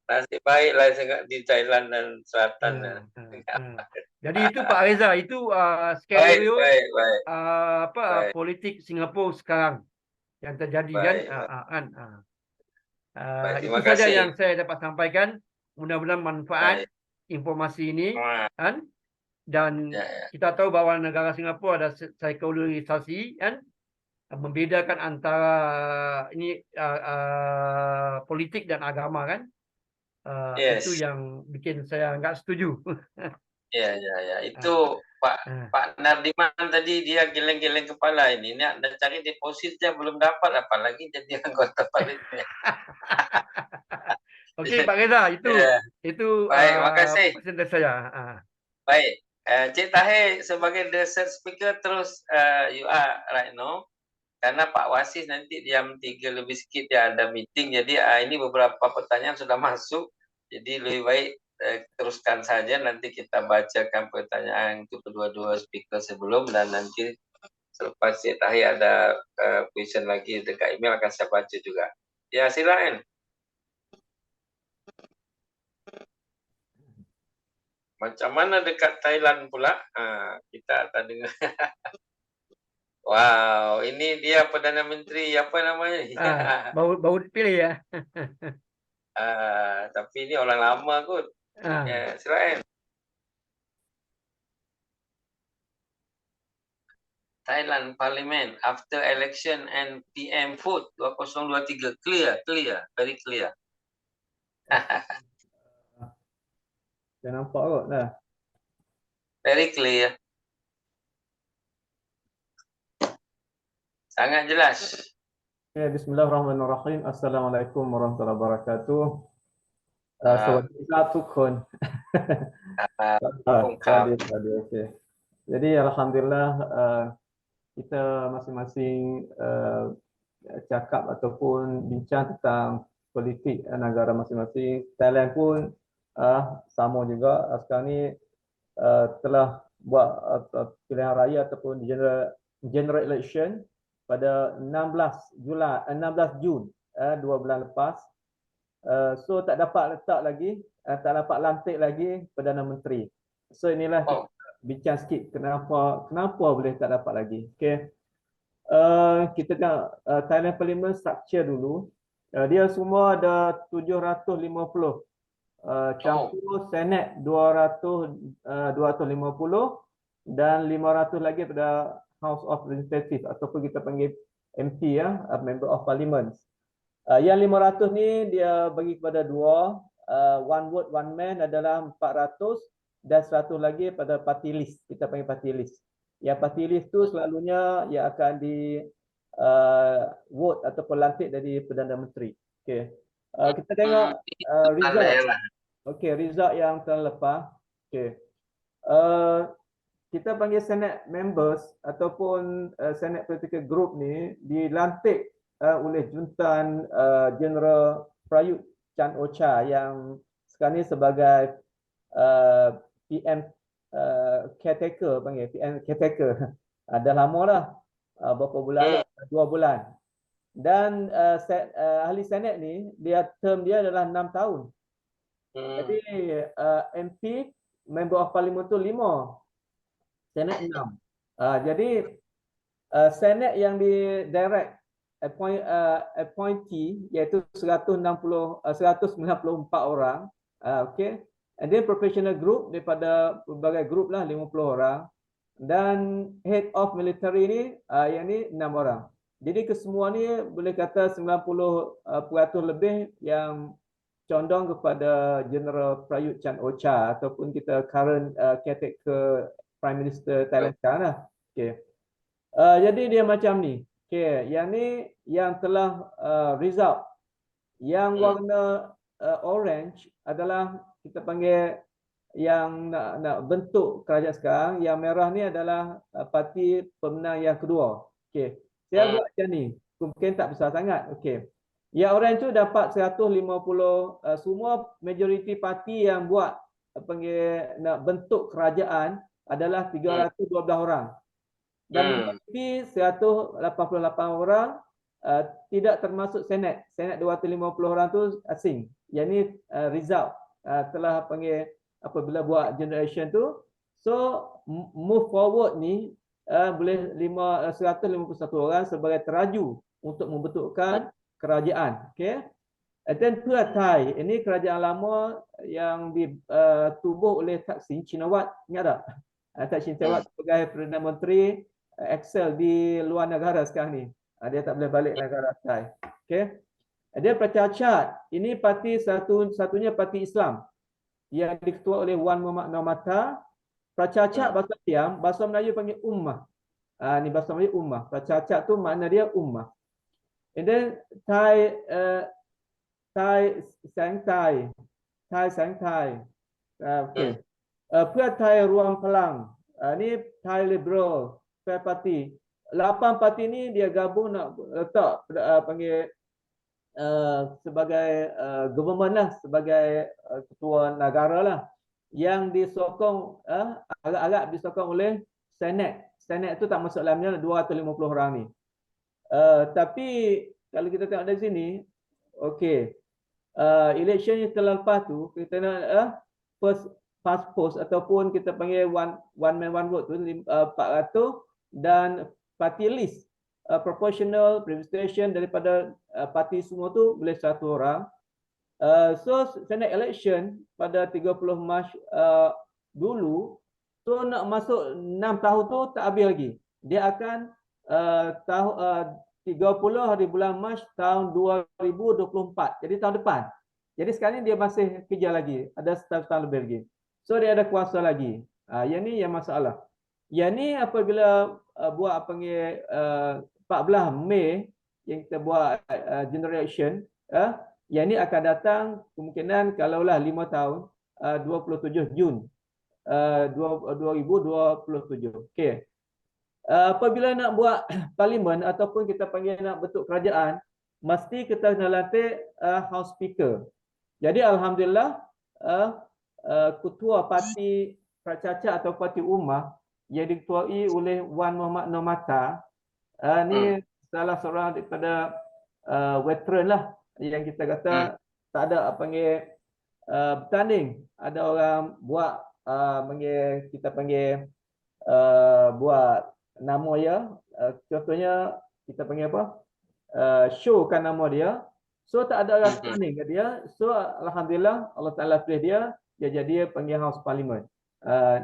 nasib baik lah di Thailand dan Selatan. Jadi itu Pak Reza, itu Baik, skenario baik, baik, baik, politik Singapura sekarang yang terjadi kan. baik. Baik, Itu terima saja kasih. yang saya dapat sampaikan. Mudah-mudahan manfaat Baik. informasi ini Wah, kan. Dan ya, ya. kita tahu bahwa negara Singapura ada sekularisasi kan, membedakan antara ini politik dan agama kan. Itu Yes. yang bikin saya nggak setuju. Ya, ya, ya. Itu Pak Nardiman tadi dia geleng-geleng kepala ini. Nak cari depositnya belum dapat, apalagi jadi anggota parlemen. Okey Pak Reza, Ya. itu Baik, makasih. presentasi saya. Baik. Cik Tahir sebagai the third speaker terus you are right now. Karena Pak Wasis nanti jam 3 lebih sedikit dia ada meeting. Jadi ini beberapa pertanyaan sudah masuk. Jadi lebih baik teruskan saja, nanti kita bacakan pertanyaan untuk kedua-dua speaker sebelum, dan nanti selepas Cik Tahir ada question lagi dekat email akan saya baca juga. Ya, silakan. Macam mana dekat Thailand pula? Kita tak dengar. Wow, ini dia Perdana Menteri apa namanya? Baru dipilih ya. Tapi ini orang lama kot. Ya, silakan. Thailand Parliament after election and PM vote 2023 clear, very clear. Dah nampak kot dah. Very clear. Sangat jelas. Okay, Bismillahirrahmanirrahim. Assalamualaikum warahmatullahi wabarakatuh. สวัสดีครับทุกคน Okay. Jadi alhamdulillah kita masing-masing cakap ataupun bincang tentang politik negara masing-masing. Thailand pun sama juga sekarang ni telah buat pilihan raya ataupun general election pada 16 Jun 2 bulan lepas. So tak dapat letak lagi, tak dapat lantik lagi Perdana Menteri. So inilah kita bincang sikit kenapa boleh tak dapat lagi. Okay. Kita tengok Thailand Parliament structure dulu. Dia semua ada 750 campur Senate 250 dan 500 lagi pada House of Representatives ataupun kita panggil MP Member of Parliament. Yang 500 ni dia bagi kepada dua, one vote one man adalah 400 dan 100 lagi pada party list, kita panggil party list. Yang party list tu selalunya yang akan di vote ataupun lantik dari Perdana Menteri. Okey. Kita tengok result. Okey, result yang telah lepas. Okey. Kita panggil Senate members ataupun Senate Political Group ni dilantik oleh Juntan General Prayut Chan-o-cha yang sekarang ni sebagai PM caretaker, panggil PM caretaker. Dah lama dah, berapa bulan? 2 bulan. Dan ahli Senate ni term dia adalah 6 tahun. Jadi MP Member of Parliament tu 5, Senate 6. Jadi Senate yang di direct appointee iaitu 194 orang. Okay. And then professional group daripada berbagai group lah 50 orang. Dan head of military ni yang ni 6 orang. Jadi kesemua ni boleh kata 90% lebih yang condong kepada General Prayut Chan-o-cha ataupun kita current caretaker Prime Minister Thailand sekarang lah. Okay. Jadi dia macam ni. Okay. Yang ni yang telah result. Yang warna orange adalah kita panggil yang nak bentuk kerajaan sekarang. Yang merah ni adalah parti pemenang yang kedua. Okay. Saya buat macam ni. Mungkin tak besar sangat. Okay. Yang orange tu dapat 150 semua majoriti parti yang buat panggil nak bentuk kerajaan adalah 312 orang. Dan majoriti 188 orang tidak termasuk Senat. Senat 250 orang tu asing. Yang ni result telah panggil apabila buat generation tu. So move forward ni boleh 151 orang sebagai teraju untuk membentukkan kerajaan. Okay. And then Pheu Thai, ini kerajaan lama yang ditubuh oleh Thaksin Shinawatra, ingat tak? Thaksin Shinawatra sebagai Perdana Menteri excel di luar negara sekarang ni. Dia tak boleh balik negara Thai. Okay. Dia Pracharat, ini parti satunya parti Islam yang diketuai oleh Wan Muhammad Nomata. Pracharat bahasa Siam, bahasa Melayu panggil ummah. Ni bahasa Melayu ummah. Pracharat tu makna dia ummah. And then Thai Sang Thai. Okay. Pheu Thai Ruang Pelang. Ni Thai Liberal Fair Party. 8 parti ni dia gabung nak letak panggil sebagai government lah, sebagai ketua negara lah, yang disokong agak-agak disokong oleh Senat. Senat tu tak masuk dalamnya 250 orang ni. Tapi kalau kita tengok dari sini, okey, election yang telah lepas tu kita nak first post ataupun kita panggil one man one vote tu 400 dan party list proportional representation daripada parti semua tu boleh 100 orang. So Senate election pada 30 Mac dulu, so nak masuk 6 tahun tu tak habis lagi. Dia akan 30 hari bulan Mac tahun 2024. Jadi tahun depan. Jadi sekarang ni dia masih kerja lagi. Ada setahun lebih lagi. So dia ada kuasa lagi. Yang ni yang masalah. Yang ni apabila buat panggil 14 Mei yang kita buat generation, yang ni akan datang kemungkinan kalaulah 5 tahun 27 Jun 2027. Okey. Apabila nak buat parlimen ataupun kita panggil nak bentuk kerajaan, mesti kita kena latih House Speaker. Jadi alhamdulillah ketua parti Pracharat atau parti Ummah yang diketuai oleh Wan Muhammad Nomata, ni salah seorang daripada veteran lah yang kita kata tak ada panggil bertanding. Ada orang buat kita panggil buat nama dia, contohnya kita panggil apa, showkan nama dia, so tak ada orang bertanding ke dia. So alhamdulillah Allah Taala pilih dia jadi panggil House Parliament.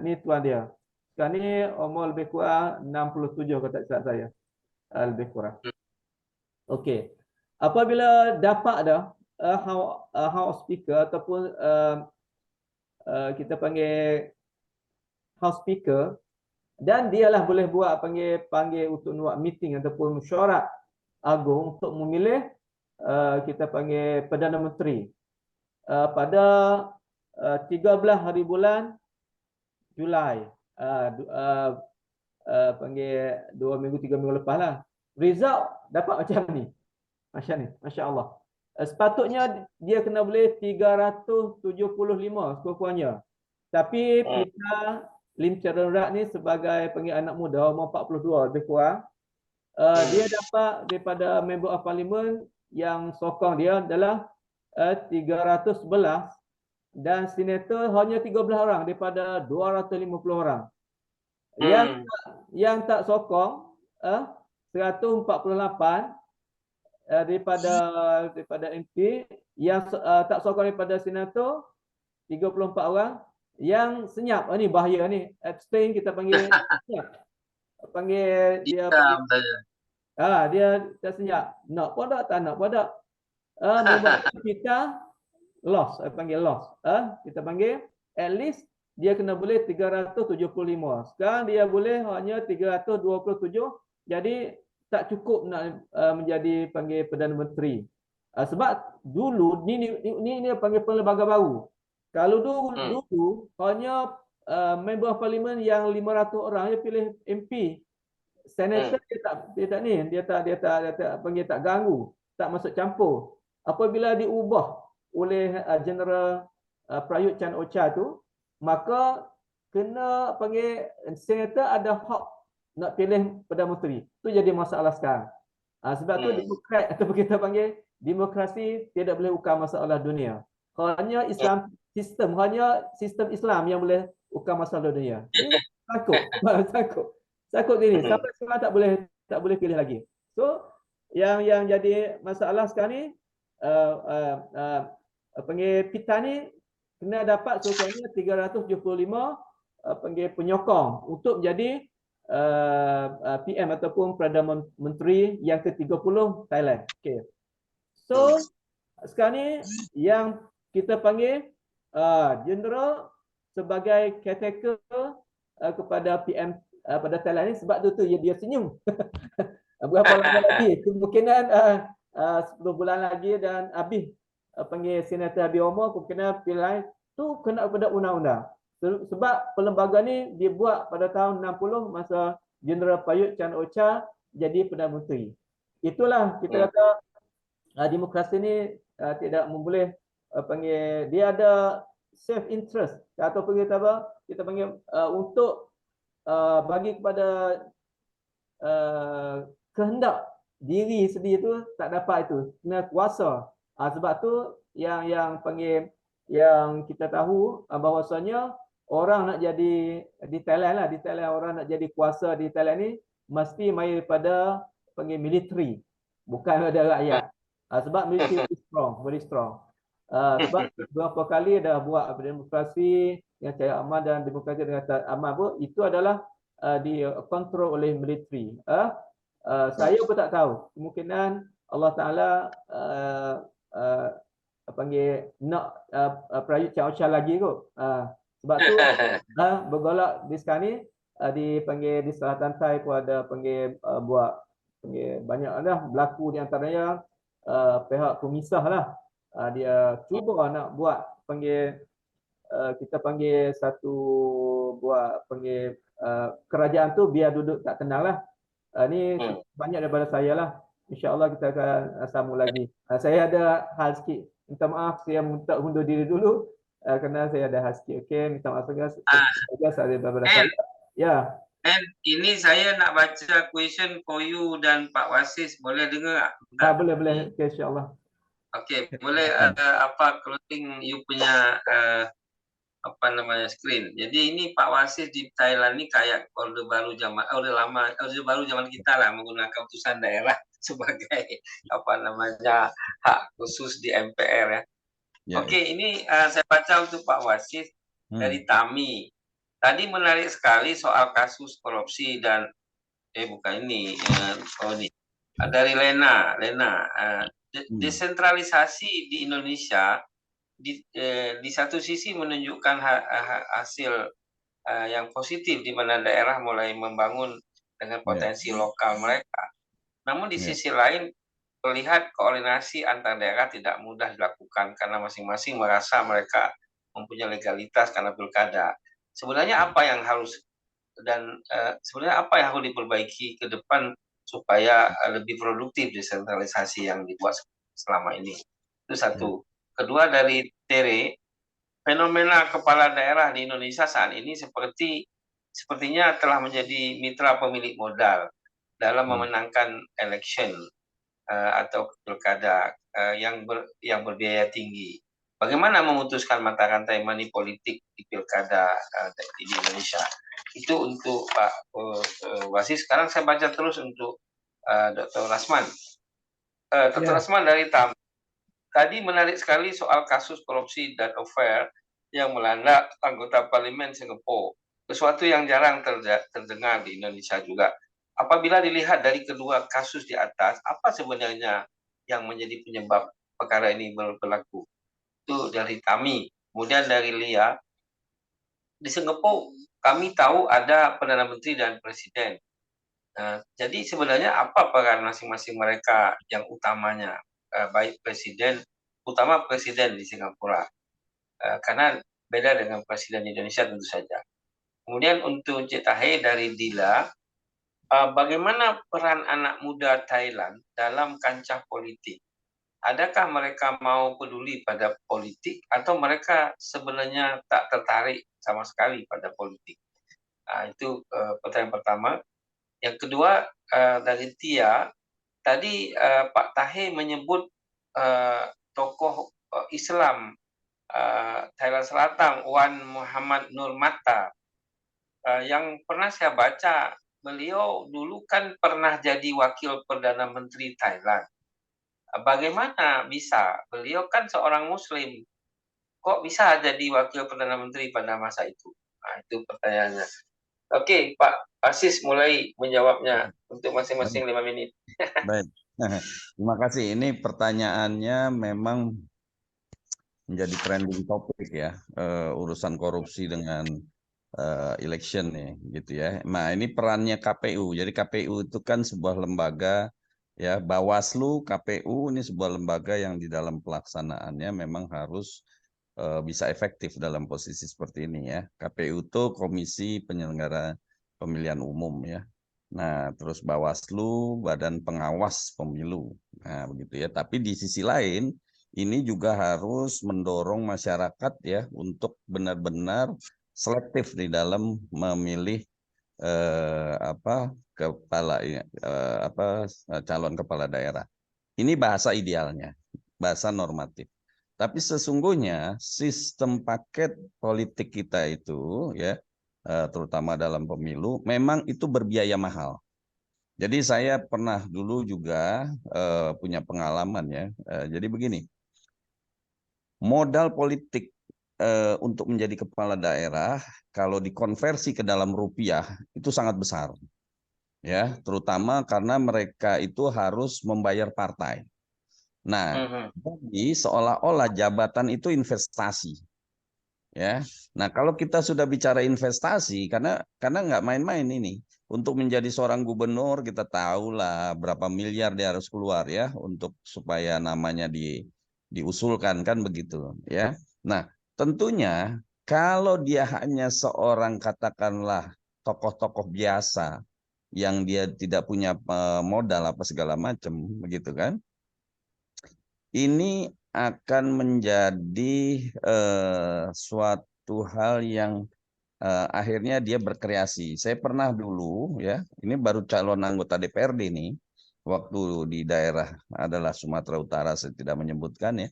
Ni tuan dia. Sekarang ni umur lebih kurang 67 kalau tak silap saya. Lebih kurang. Okey. Apabila dapat dah House Speaker ataupun kita panggil House Speaker, dan dialah boleh buat panggil untuk buat meeting ataupun mesyuarat agung untuk memilih kita panggil Perdana Menteri pada 13 hari bulan Julai. Panggil 2 minggu 3 minggu lepas lah. Result dapat macam ni. Masya Allah. Sepatutnya dia kena boleh 375 sekurang-kurangnya. Tapi kita Lim Charoen Rat ni sebagai panggil anak muda umur 42 lebih kurang, dia dapat daripada member of parliament yang sokong dia adalah 311 dan senator hanya 13 orang daripada 250 orang. Yang tak sokong 148 daripada MP, yang tak sokong daripada senator 34 orang, yang senyap. Ni bahaya ni. Abstain kita panggil senyap. Panggil dia dia senyap. Nak pada tak nak pada. Membuat kita loss, panggil loss. Kita panggil at least dia kena boleh 375. Sekarang dia boleh hanya 327. Jadi tak cukup nak menjadi panggil Perdana Menteri. Sebab dulu ni panggil perlembaga baru. Kalau dulu hanya member parlimen yang 500 orang dia pilih MP. Senator dia tak panggil tak ganggu, tak masuk campur. Apabila diubah oleh General Prayut Chan Ocha tu, maka kena panggil senator ada hak nak pilih Perdana Menteri. Tu jadi masalah sekarang. Sebab tu demokrat atau kita panggil demokrasi tidak boleh ukar masalah dunia. Hanya sistem Islam yang boleh ukar masalah dunia. Takut ini sampai sekarang tak boleh pilih lagi. So yang jadi masalah sekarang ni panggil pita ni kena dapat sekurang-kurangnya 375 panggil penyokong untuk menjadi PM ataupun Perdana Menteri yang ke-30 Thailand. Okay. So sekarang ni yang kita panggil general sebagai caretaker kepada PM pada Thailand ni, sebab tu dia senyum. Berapa lama lagi kemungkinan 10 bulan lagi dan habis panggil senator habis umur, kemungkinan pilihan tu kena kepada undang-undang. Sebab perlembagaan ni dibuat pada tahun 60 masa General Prayut Chan Ocha jadi Perdana Menteri. Itulah kita kata demokrasi ni tidak boleh panggil, dia ada self interest ataupun kita panggil untuk bagi kepada kehendak diri sendiri tu tak dapat itu, kena kuasa. Sebab tu yang panggil, yang kita tahu bahawasanya orang nak jadi di Thailand orang nak jadi kuasa di Thailand ni mesti mai daripada panggil military, bukan ada rakyat. Sebab military very strong. Sebab beberapa kali dah buat demokrasi yang cara aman dan demokrasi dengan aman pun itu adalah dikontrol oleh military. Saya pun tak tahu, kemungkinan Allah Taala panggil nak Prayut Chan Ocha lagi kot. Sebab tu bergolak di sekarang ni dipanggil di selatan Thai pun ada panggil buat panggil banyak dah berlaku, di antaranya pihak pemisah lah. Dia cuba nak buat panggil kita panggil satu buat panggil kerajaan tu biar duduk tak kenal lah. Ni banyak daripada saya lah. InsyaAllah kita akan sambung lagi. Saya ada hal sikit. Minta maaf, saya minta undur diri dulu kerana saya ada hal sikit. Okey, minta maaf saya. Ya. Ini saya nak baca question for you dan Pak Wasis, boleh dengar tak? Boleh. Okay, insyaAllah. Okey, boleh closing you punya screen. Jadi ini Pak Wasis di Thailand ni kayak orde baru zaman kita lah, menggunakan keputusan daerah sebagai hak khusus di MPR ya. Okey, ini saya baca untuk Pak Wasis dari Tami. Tadi menarik sekali soal kasus korupsi dan bukan ini dari Lena. Desentralisasi di Indonesia di satu sisi menunjukkan hasil yang positif di mana daerah mulai membangun dengan potensi lokal mereka. Namun di sisi lain terlihat koordinasi antar daerah tidak mudah dilakukan karena masing-masing merasa mereka mempunyai legalitas karena pilkada. Sebenarnya apa yang harus diperbaiki ke depan supaya lebih produktif desentralisasi yang dibuat selama ini? Itu satu. Kedua, dari Tere, fenomena kepala daerah di Indonesia saat ini sepertinya telah menjadi mitra pemilik modal dalam memenangkan election atau pilkada yang berbiaya tinggi. Bagaimana memutuskan mata rantai money politik di pilkada di Indonesia? Itu untuk Pak Wasis. Sekarang saya baca terus untuk Dr. Rasman. Dr. Rasman dari TAM. Tadi menarik sekali soal kasus korupsi dan affair yang melanda anggota parlemen Singapura. Sesuatu yang jarang terdengar di Indonesia juga. Apabila dilihat dari kedua kasus di atas, apa sebenarnya yang menjadi penyebab perkara ini berlaku? Itu dari kami. Kemudian dari Lia, di Singapura kami tahu ada Perdana Menteri dan Presiden. Nah, jadi sebenarnya apa peran masing-masing mereka yang utamanya, baik Presiden, utama Presiden di Singapura, karena beda dengan Presiden Indonesia tentu saja. Kemudian untuk Cik Tahir dari Dila, bagaimana peran anak muda Thailand dalam kancah politik? Adakah mereka mau peduli pada politik atau mereka sebenarnya tak tertarik sama sekali pada politik? Itu pertanyaan pertama. Yang kedua dari Tia, tadi Pak Tahir menyebut tokoh Islam Thailand Selatan, Wan Muhammad Nur Mata, yang pernah saya baca, beliau dulu kan pernah jadi wakil Perdana Menteri Thailand. Bagaimana bisa? Beliau kan seorang Muslim. Kok bisa jadi wakil Perdana Menteri pada masa itu? Itu pertanyaannya. Oke, Pak Asis mulai menjawabnya untuk masing-masing 5 menit. Baik, terima kasih. Ini pertanyaannya memang menjadi trending topik ya, urusan korupsi dengan election nih, gitu ya. Nah, ini perannya KPU. Jadi KPU itu kan sebuah lembaga ya, Bawaslu, KPU ini sebuah lembaga yang di dalam pelaksanaannya memang harus bisa efektif dalam posisi seperti ini ya. KPU itu Komisi Penyelenggara Pemilihan Umum ya. Nah, terus Bawaslu, Badan Pengawas Pemilu. Nah, begitu ya. Tapi di sisi lain, ini juga harus mendorong masyarakat ya untuk benar-benar selektif di dalam memilih calon kepala daerah. Ini bahasa idealnya, bahasa normatif. Tapi sesungguhnya sistem paket politik kita itu ya, terutama dalam pemilu, memang itu berbiaya mahal. Jadi saya pernah dulu juga punya pengalaman ya. Jadi begini, modal politik untuk menjadi kepala daerah kalau dikonversi ke dalam rupiah itu sangat besar. Ya, terutama karena mereka itu harus membayar partai. Nah, jadi seolah-olah jabatan itu investasi. Ya. Nah, kalau kita sudah bicara investasi, karena nggak main-main ini. Untuk menjadi seorang gubernur kita tahu lah berapa miliar dia harus keluar ya untuk supaya namanya diusulkan kan begitu ya. Nah, tentunya kalau dia hanya seorang katakanlah tokoh-tokoh biasa yang dia tidak punya modal apa segala macam begitu kan. Ini akan menjadi suatu hal yang akhirnya dia berkreasi. Saya pernah dulu ya, ini baru calon anggota DPRD nih, waktu di daerah adalah Sumatera Utara, saya tidak menyebutkan ya,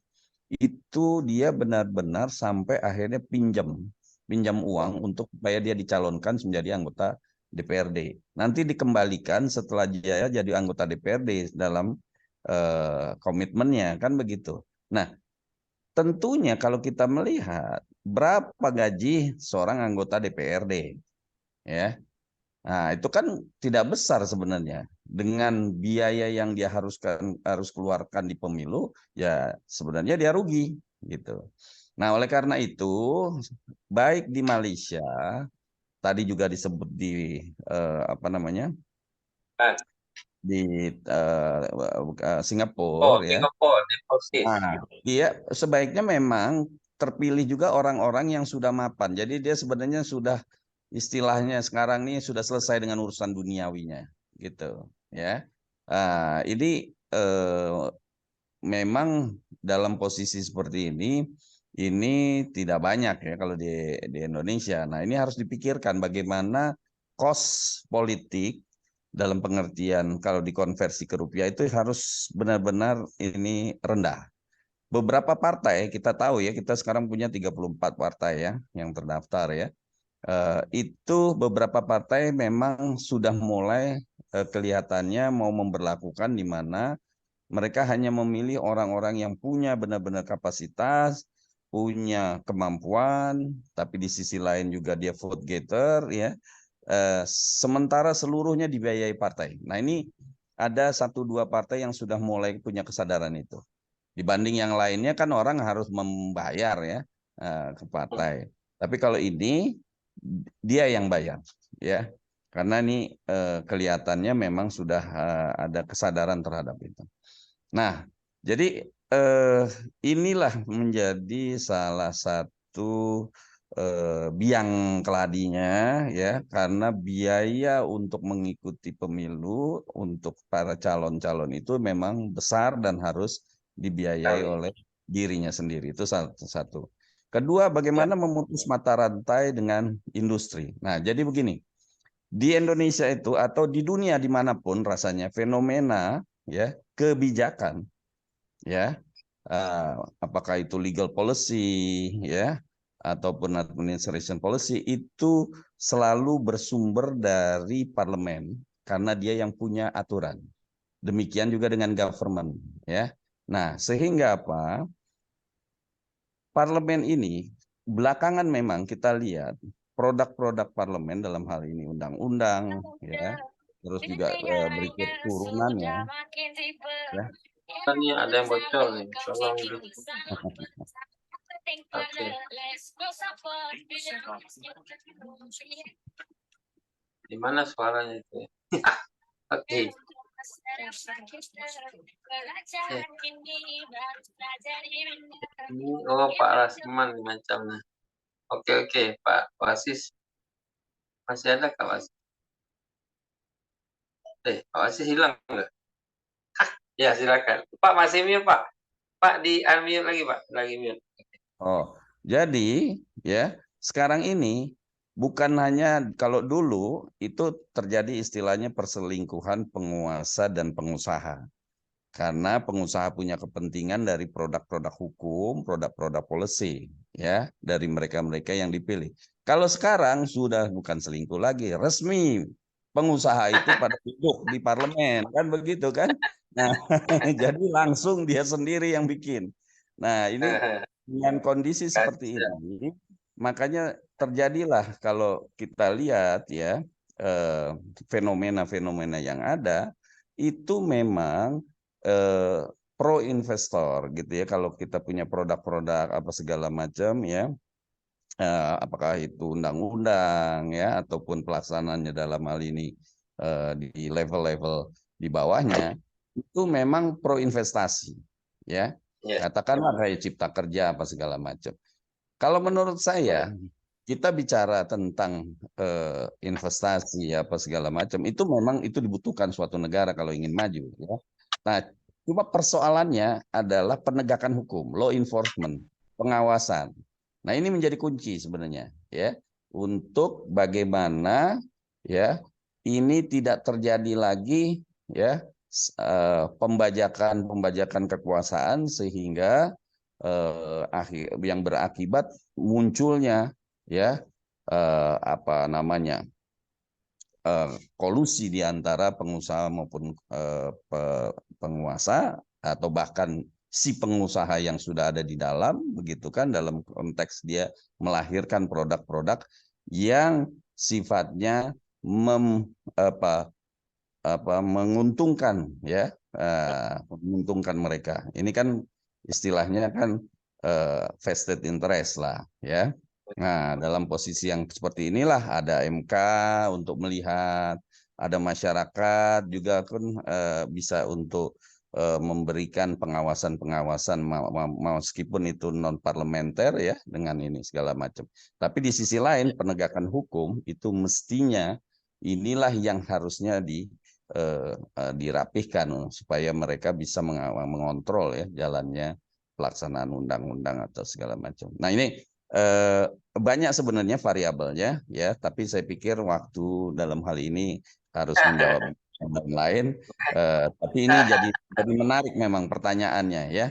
itu dia benar-benar sampai akhirnya pinjam uang untuk supaya dia dicalonkan menjadi anggota DPRD. Nanti dikembalikan setelah dia jadi anggota DPRD dalam komitmennya kan begitu. Nah, tentunya kalau kita melihat berapa gaji seorang anggota DPRD ya. Nah, itu kan tidak besar sebenarnya. Dengan biaya yang dia harus keluarkan di pemilu, ya sebenarnya dia rugi gitu. Nah, oleh karena itu, baik di Malaysia, tadi juga disebut di apa namanya? Di Singapura ya. Singapura, deposit. Nah, iya sebaiknya memang terpilih juga orang-orang yang sudah mapan. Jadi dia sebenarnya sudah istilahnya sekarang ini sudah selesai dengan urusan duniawinya, gitu ya. Ini memang dalam posisi seperti ini tidak banyak ya kalau di Indonesia. Nah, ini harus dipikirkan bagaimana cost politik dalam pengertian kalau dikonversi ke rupiah itu harus benar-benar ini rendah. Beberapa partai kita tahu ya, kita sekarang punya 34 partai ya yang terdaftar ya. Itu beberapa partai memang sudah mulai kelihatannya mau memberlakukan di mana mereka hanya memilih orang-orang yang punya benar-benar kapasitas, punya kemampuan, tapi di sisi lain juga dia vote getter ya. Sementara seluruhnya dibiayai partai. Nah, ini ada 1-2 partai yang sudah mulai punya kesadaran itu. Dibanding yang lainnya kan orang harus membayar ya ke partai. Tapi kalau ini dia yang bayar ya. Karena ini kelihatannya memang sudah ada kesadaran terhadap itu. Nah, jadi inilah menjadi salah satu biang keladinya ya, karena biaya untuk mengikuti pemilu untuk para calon-calon itu memang besar dan harus dibiayai oleh dirinya sendiri. Itu satu. Kedua, bagaimana memutus mata rantai dengan industri. Nah, jadi begini, di Indonesia itu atau di dunia dimanapun rasanya fenomena ya kebijakan ya, apakah itu legal policy ya ataupun administration policy itu selalu bersumber dari parlemen karena dia yang punya aturan. Demikian juga dengan government ya. Nah, sehingga apa? Parlemen ini belakangan memang kita lihat produk-produk parlemen dalam hal ini undang-undang ya, terus juga berikut turunannya ya. Ini ada yang bocor nih. Tolong Oke. Di mana suaranya itu? Oke. Ini Pak Rasman macamnya. Oke, Pak Wasis. Masih ada Kak Wasis? Pak Wasis hilang enggak? Ya, silakan. Pak masih mute, Pak. Pak di unmute lagi, Pak. Lagi mute. Oh, jadi ya sekarang ini bukan hanya kalau dulu itu terjadi istilahnya perselingkuhan penguasa dan pengusaha. Karena pengusaha punya kepentingan dari produk-produk hukum, produk-produk policy, ya, dari mereka-mereka yang dipilih. Kalau sekarang sudah bukan selingkuh lagi, resmi pengusaha itu pada duduk di parlemen, kan begitu kan? Nah, jadi langsung dia sendiri yang bikin. Nah, ini dengan kondisi seperti ini, makanya terjadilah kalau kita lihat ya fenomena-fenomena yang ada itu memang pro investor gitu ya, kalau kita punya produk-produk apa segala macam ya, apakah itu undang-undang ya ataupun pelaksanaannya dalam hal ini di level-level di bawahnya itu memang pro investasi ya, katakanlah kayak cipta kerja apa segala macam. Kalau menurut saya kita bicara tentang investasi apa segala macam itu memang itu dibutuhkan suatu negara kalau ingin maju ya. Nah, cuma persoalannya adalah penegakan hukum, law enforcement, pengawasan. Nah, ini menjadi kunci sebenarnya ya untuk bagaimana ya ini tidak terjadi lagi ya pembajakan kekuasaan sehingga yang berakibat munculnya ya apa namanya kolusi di antara pengusaha maupun penguasa atau bahkan si pengusaha yang sudah ada di dalam begitu kan, dalam konteks dia melahirkan produk-produk yang sifatnya menguntungkan ya, menguntungkan mereka. Ini kan istilahnya kan vested interest lah ya. Nah, dalam posisi yang seperti inilah ada MK untuk melihat, ada masyarakat juga kan bisa untuk memberikan pengawasan-pengawasan meskipun itu non parlementer ya dengan ini segala macam. Tapi di sisi lain penegakan hukum itu mestinya inilah yang harusnya dirapihkan supaya mereka bisa mengontrol ya jalannya pelaksanaan undang-undang atau segala macam. Nah, ini banyak sebenarnya variabelnya ya, tapi saya pikir waktu dalam hal ini harus menjawab yang lain. Tapi ini jadi menarik memang pertanyaannya ya.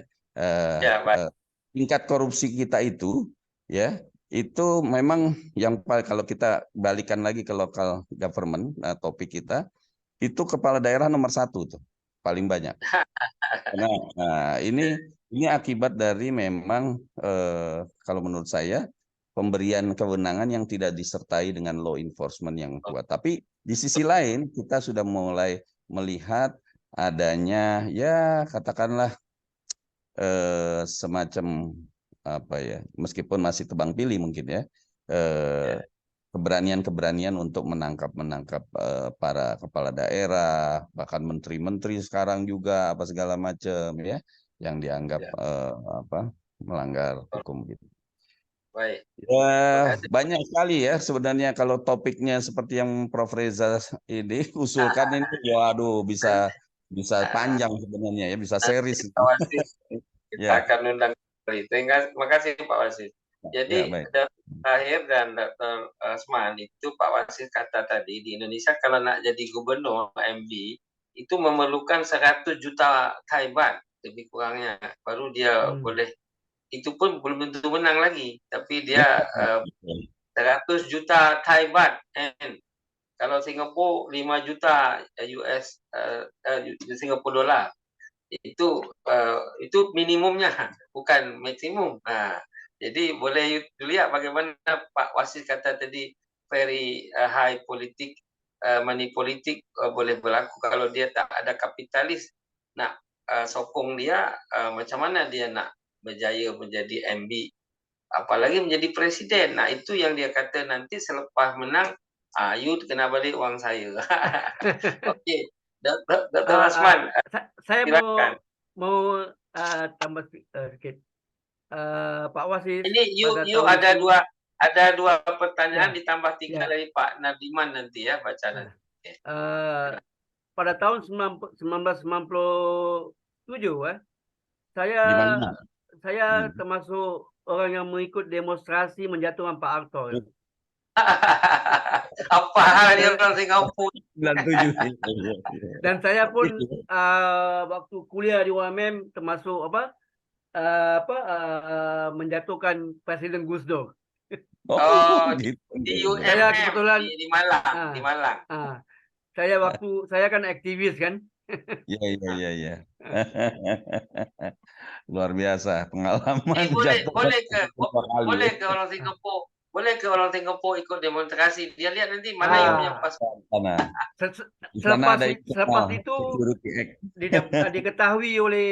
Tingkat korupsi kita itu ya itu memang yang kalau kita balikan lagi ke local government topik kita itu kepala daerah nomor 1 tuh paling banyak. Nah, ini akibat dari memang kalau menurut saya pemberian kewenangan yang tidak disertai dengan law enforcement yang kuat. Tapi di sisi lain kita sudah mulai melihat adanya ya katakanlah semacam apa ya, meskipun masih tebang pilih mungkin ya, Ya. keberanian untuk menangkap para kepala daerah, bahkan menteri-menteri sekarang juga apa segala macam ya, yang dianggap Ya. melanggar hukum gitu. Baik. Ya, Terima kasih. banyak sekali ya sebenarnya kalau topiknya seperti yang Prof. Reza ini usulkan ini, ya aduh bisa panjang sebenarnya ya, bisa series. Pak Wasis, kita Ya, akan undang kembali. Terima kasih Pak Wasis. ya Jadi baik. terakhir dan Dr. Asman itu Pak Wasis kata tadi di Indonesia kalau nak jadi gubernur MB itu memerlukan 100 juta Thai baht lebih kurangnya baru dia boleh, itu pun belum tentu menang lagi, tapi dia 100 juta Thai baht. Kalau Singapura 5 juta US Singapura dolar. Itu minimumnya, bukan maksimum. Jadi boleh dilihat bagaimana Pak Wasis kata tadi very high politik, money politik boleh berlaku kalau dia tak ada kapitalis nak sokong dia, macam mana dia nak berjaya menjadi MB, apalagi menjadi presiden. Nah itu yang dia kata nanti selepas menang, you kena balik wang saya. Okey, Dr. Asman, Saya silakan. mau tambah sedikit. Pak Wasis Ini pada you tahun ada dua pertanyaan Ya, ditambah 3 ya. dari Pak Nadiman nanti ya baca nanti. Pada tahun 1997 saya Di mana? termasuk orang yang mengikut demonstrasi menjatuhkan Pak Harto. Apa halnya orang Singapura? 97. Dan saya pun waktu kuliah di UMM termasuk menjatuhkan Presiden Gus Dur. Oh, gitu. di Saya UMM kebetulan di Malang, di Malang. saya kan aktivis kan. Iya. Luar biasa pengalaman Ini boleh jatuh ke kali. orang Singapura, boleh ke orang Singapura ikut demonstrasi. Dia lihat nanti mana yang punya pas. Di sana ada Selepas itu Security Act. diketahui oleh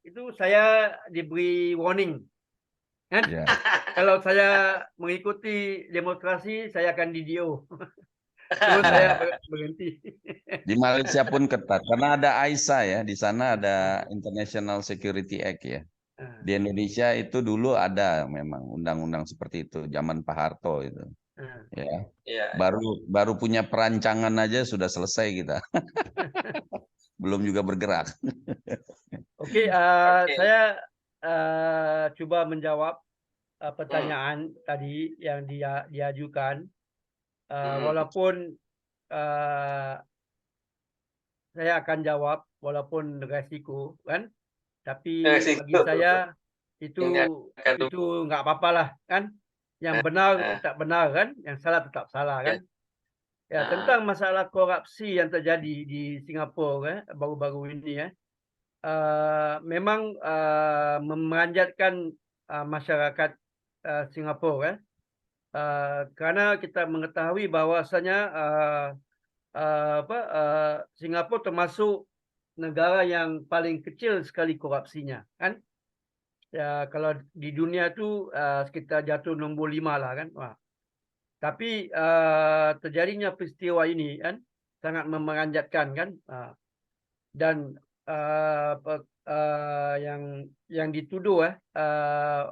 itu saya diberi warning. Kan? Ya. Kalau saya mengikuti demonstrasi saya akan di-DO. Terus saya berhenti. Di Malaysia pun ketat karena ada AISA ya, di sana ada International Security Act ya. Di Indonesia itu dulu ada memang undang-undang seperti itu zaman Pak Harto itu. Ya. Baru punya perancangan aja sudah selesai kita. Belum juga bergerak. Oke, saya coba menjawab pertanyaan tadi yang diajukan. Walaupun saya akan jawab walaupun resiko kan, tapi bagi saya itu nggak apa-apa lah kan. Yang benar tetap benar kan, yang salah tetap salah kan. Ya, tentang masalah korupsi yang terjadi di Singapura baru-baru ini memang memanjatkan masyarakat Singapura karena kita mengetahui bahwasanya Singapura termasuk negara yang paling kecil sekali korupsinya kan. Ya, kalau di dunia itu sekitar jatuh nombor 5 lah kan. Wah. Tapi terjadinya peristiwa ini kan sangat memanjatkan kan. Dan yang dituduh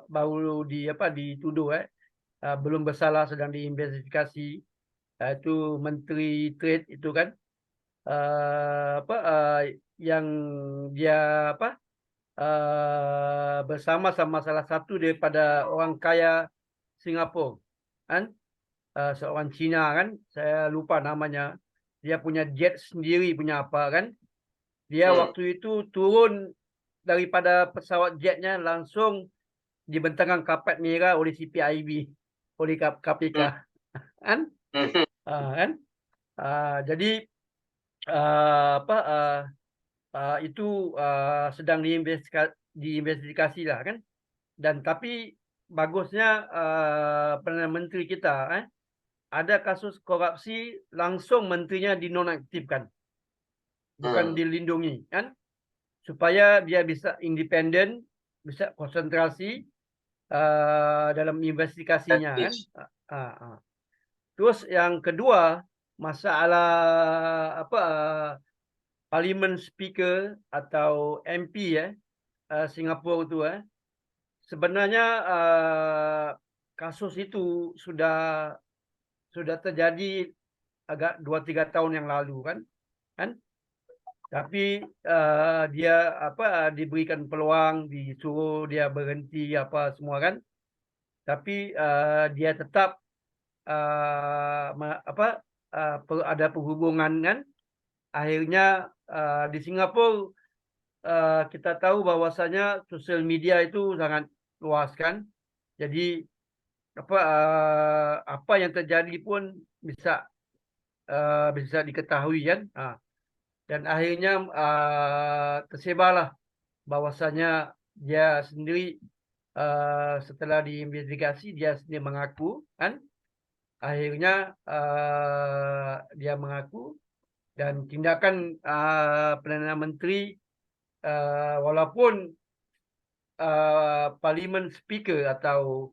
baru dituduh belum bersalah, sedang diinvestigasi, itu Menteri Trade itu kan yang dia bersama-sama salah satu daripada orang kaya Singapura kan, seorang Cina kan, saya lupa namanya, dia punya jet sendiri punya apa kan. Dia waktu itu turun daripada pesawat jetnya langsung dibentangkan karpet merah oleh CPIB, oleh KPK, kan? Jadi itu sedang diinvestigasi lah kan. Dan tapi bagusnya Perdana Menteri kita ada kasus korupsi langsung menterinya dinonaktifkan. Bukan dilindungi kan, supaya dia bisa independen bisa konsentrasi dalam investigasinya kan. Terus yang kedua, masalah apa parliament speaker atau MP Singapura itu sebenarnya kasus itu sudah terjadi agak 2-3 tahun yang lalu kan. Tapi dia diberikan peluang, disuruh dia berhenti apa semua kan. Tapi dia tetap ada penghubungan kan. Akhirnya di Singapura kita tahu bahwasanya sosial media itu sangat luas kan. Jadi apa yang terjadi pun bisa diketahui kan. Dan akhirnya tersebarlah bahwasanya dia sendiri setelah diinvestigasi dia sendiri mengaku kan. Akhirnya dia mengaku dan tindakan Perdana Menteri walaupun Parliament Speaker atau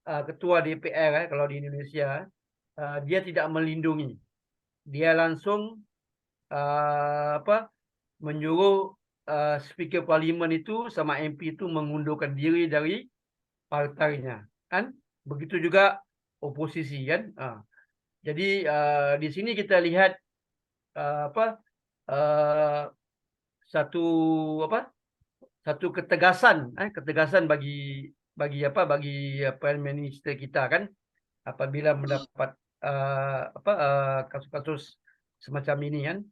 Ketua DPR kalau di Indonesia dia tidak melindungi, dia langsung menyuruh Speaker Parlimen itu sama MP itu mengundurkan diri dari partainya kan. Begitu juga oposisi kan. Jadi di sini kita lihat satu ketegasan bagi Prime Minister kita kan apabila mendapat kasus-kasus semacam ini kan.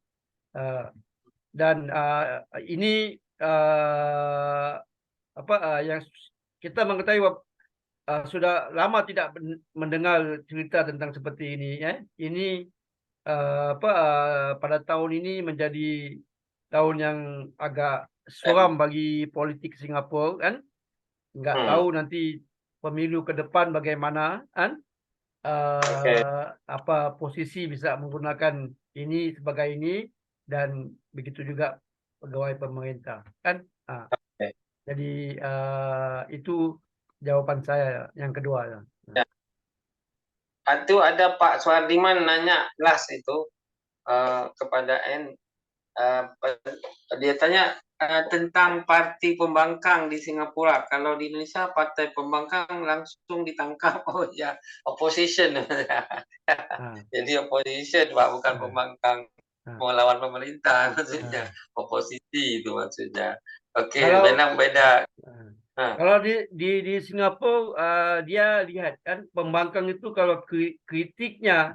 Dan ini yang kita mengetahui sudah lama tidak mendengar cerita tentang seperti ini Ini pada tahun ini menjadi tahun yang agak suram bagi politik Singapura kan. Nggak tahu nanti pemilu ke depan bagaimana kan. Apa posisi bisa menggunakan ini sebagai ini dan begitu juga pegawai pemerintah kan. Jadi itu jawaban saya yang kedua. Itu ada Pak Suardiman nanya last itu kepada N. Dia tanya tentang parti pembangkang di Singapura. Kalau di Indonesia partai pembangkang langsung ditangkap. Oh ya, opposition. Jadi opposition Pak, bukan pembangkang melawan pemerintah maksudnya. Oposisi itu maksudnya. Oke, memang beda. Kalau di Singapura dia lihat kan pembangkang itu kalau kritiknya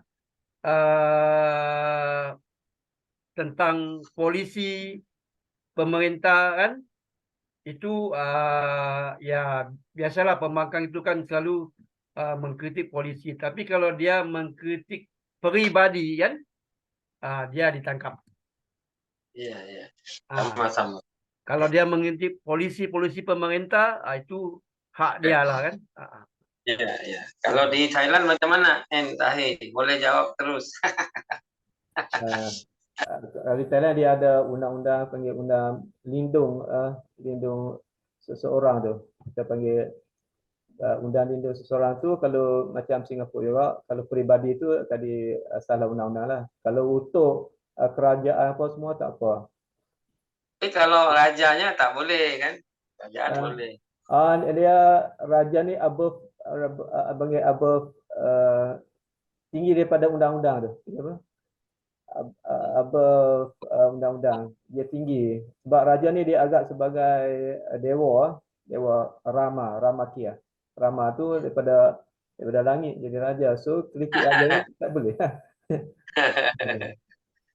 tentang polisi pemerintah kan itu ya biasalah pembangkang itu kan selalu mengkritik polisi. Tapi kalau dia mengkritik pribadi kan dia ditangkap. Iya. Sama-sama. Kalau dia mengintip polisi pemerintah, itu hak dia lah kan. Iya. Kalau di Thailand macam mana? Tahir, boleh jawab terus. Di Thailand dia ada undang-undang panggil undang lindung seseorang tu. Kita panggil undang lindung seseorang tu kalau macam Singapura juga, kalau peribadi tu tadi salah undang-undang lah. Kalau untuk kerajaan apa semua tak apa. Tapi kalau rajanya tak boleh kan? Kerajaan boleh. Dia raja ni above tinggi daripada undang-undang tu. Apa? Above undang-undang. Dia tinggi. Sebab raja ni dia agak sebagai dewa Rama Kia. Rama tu daripada langit jadi raja. So kritik raja ni tak boleh.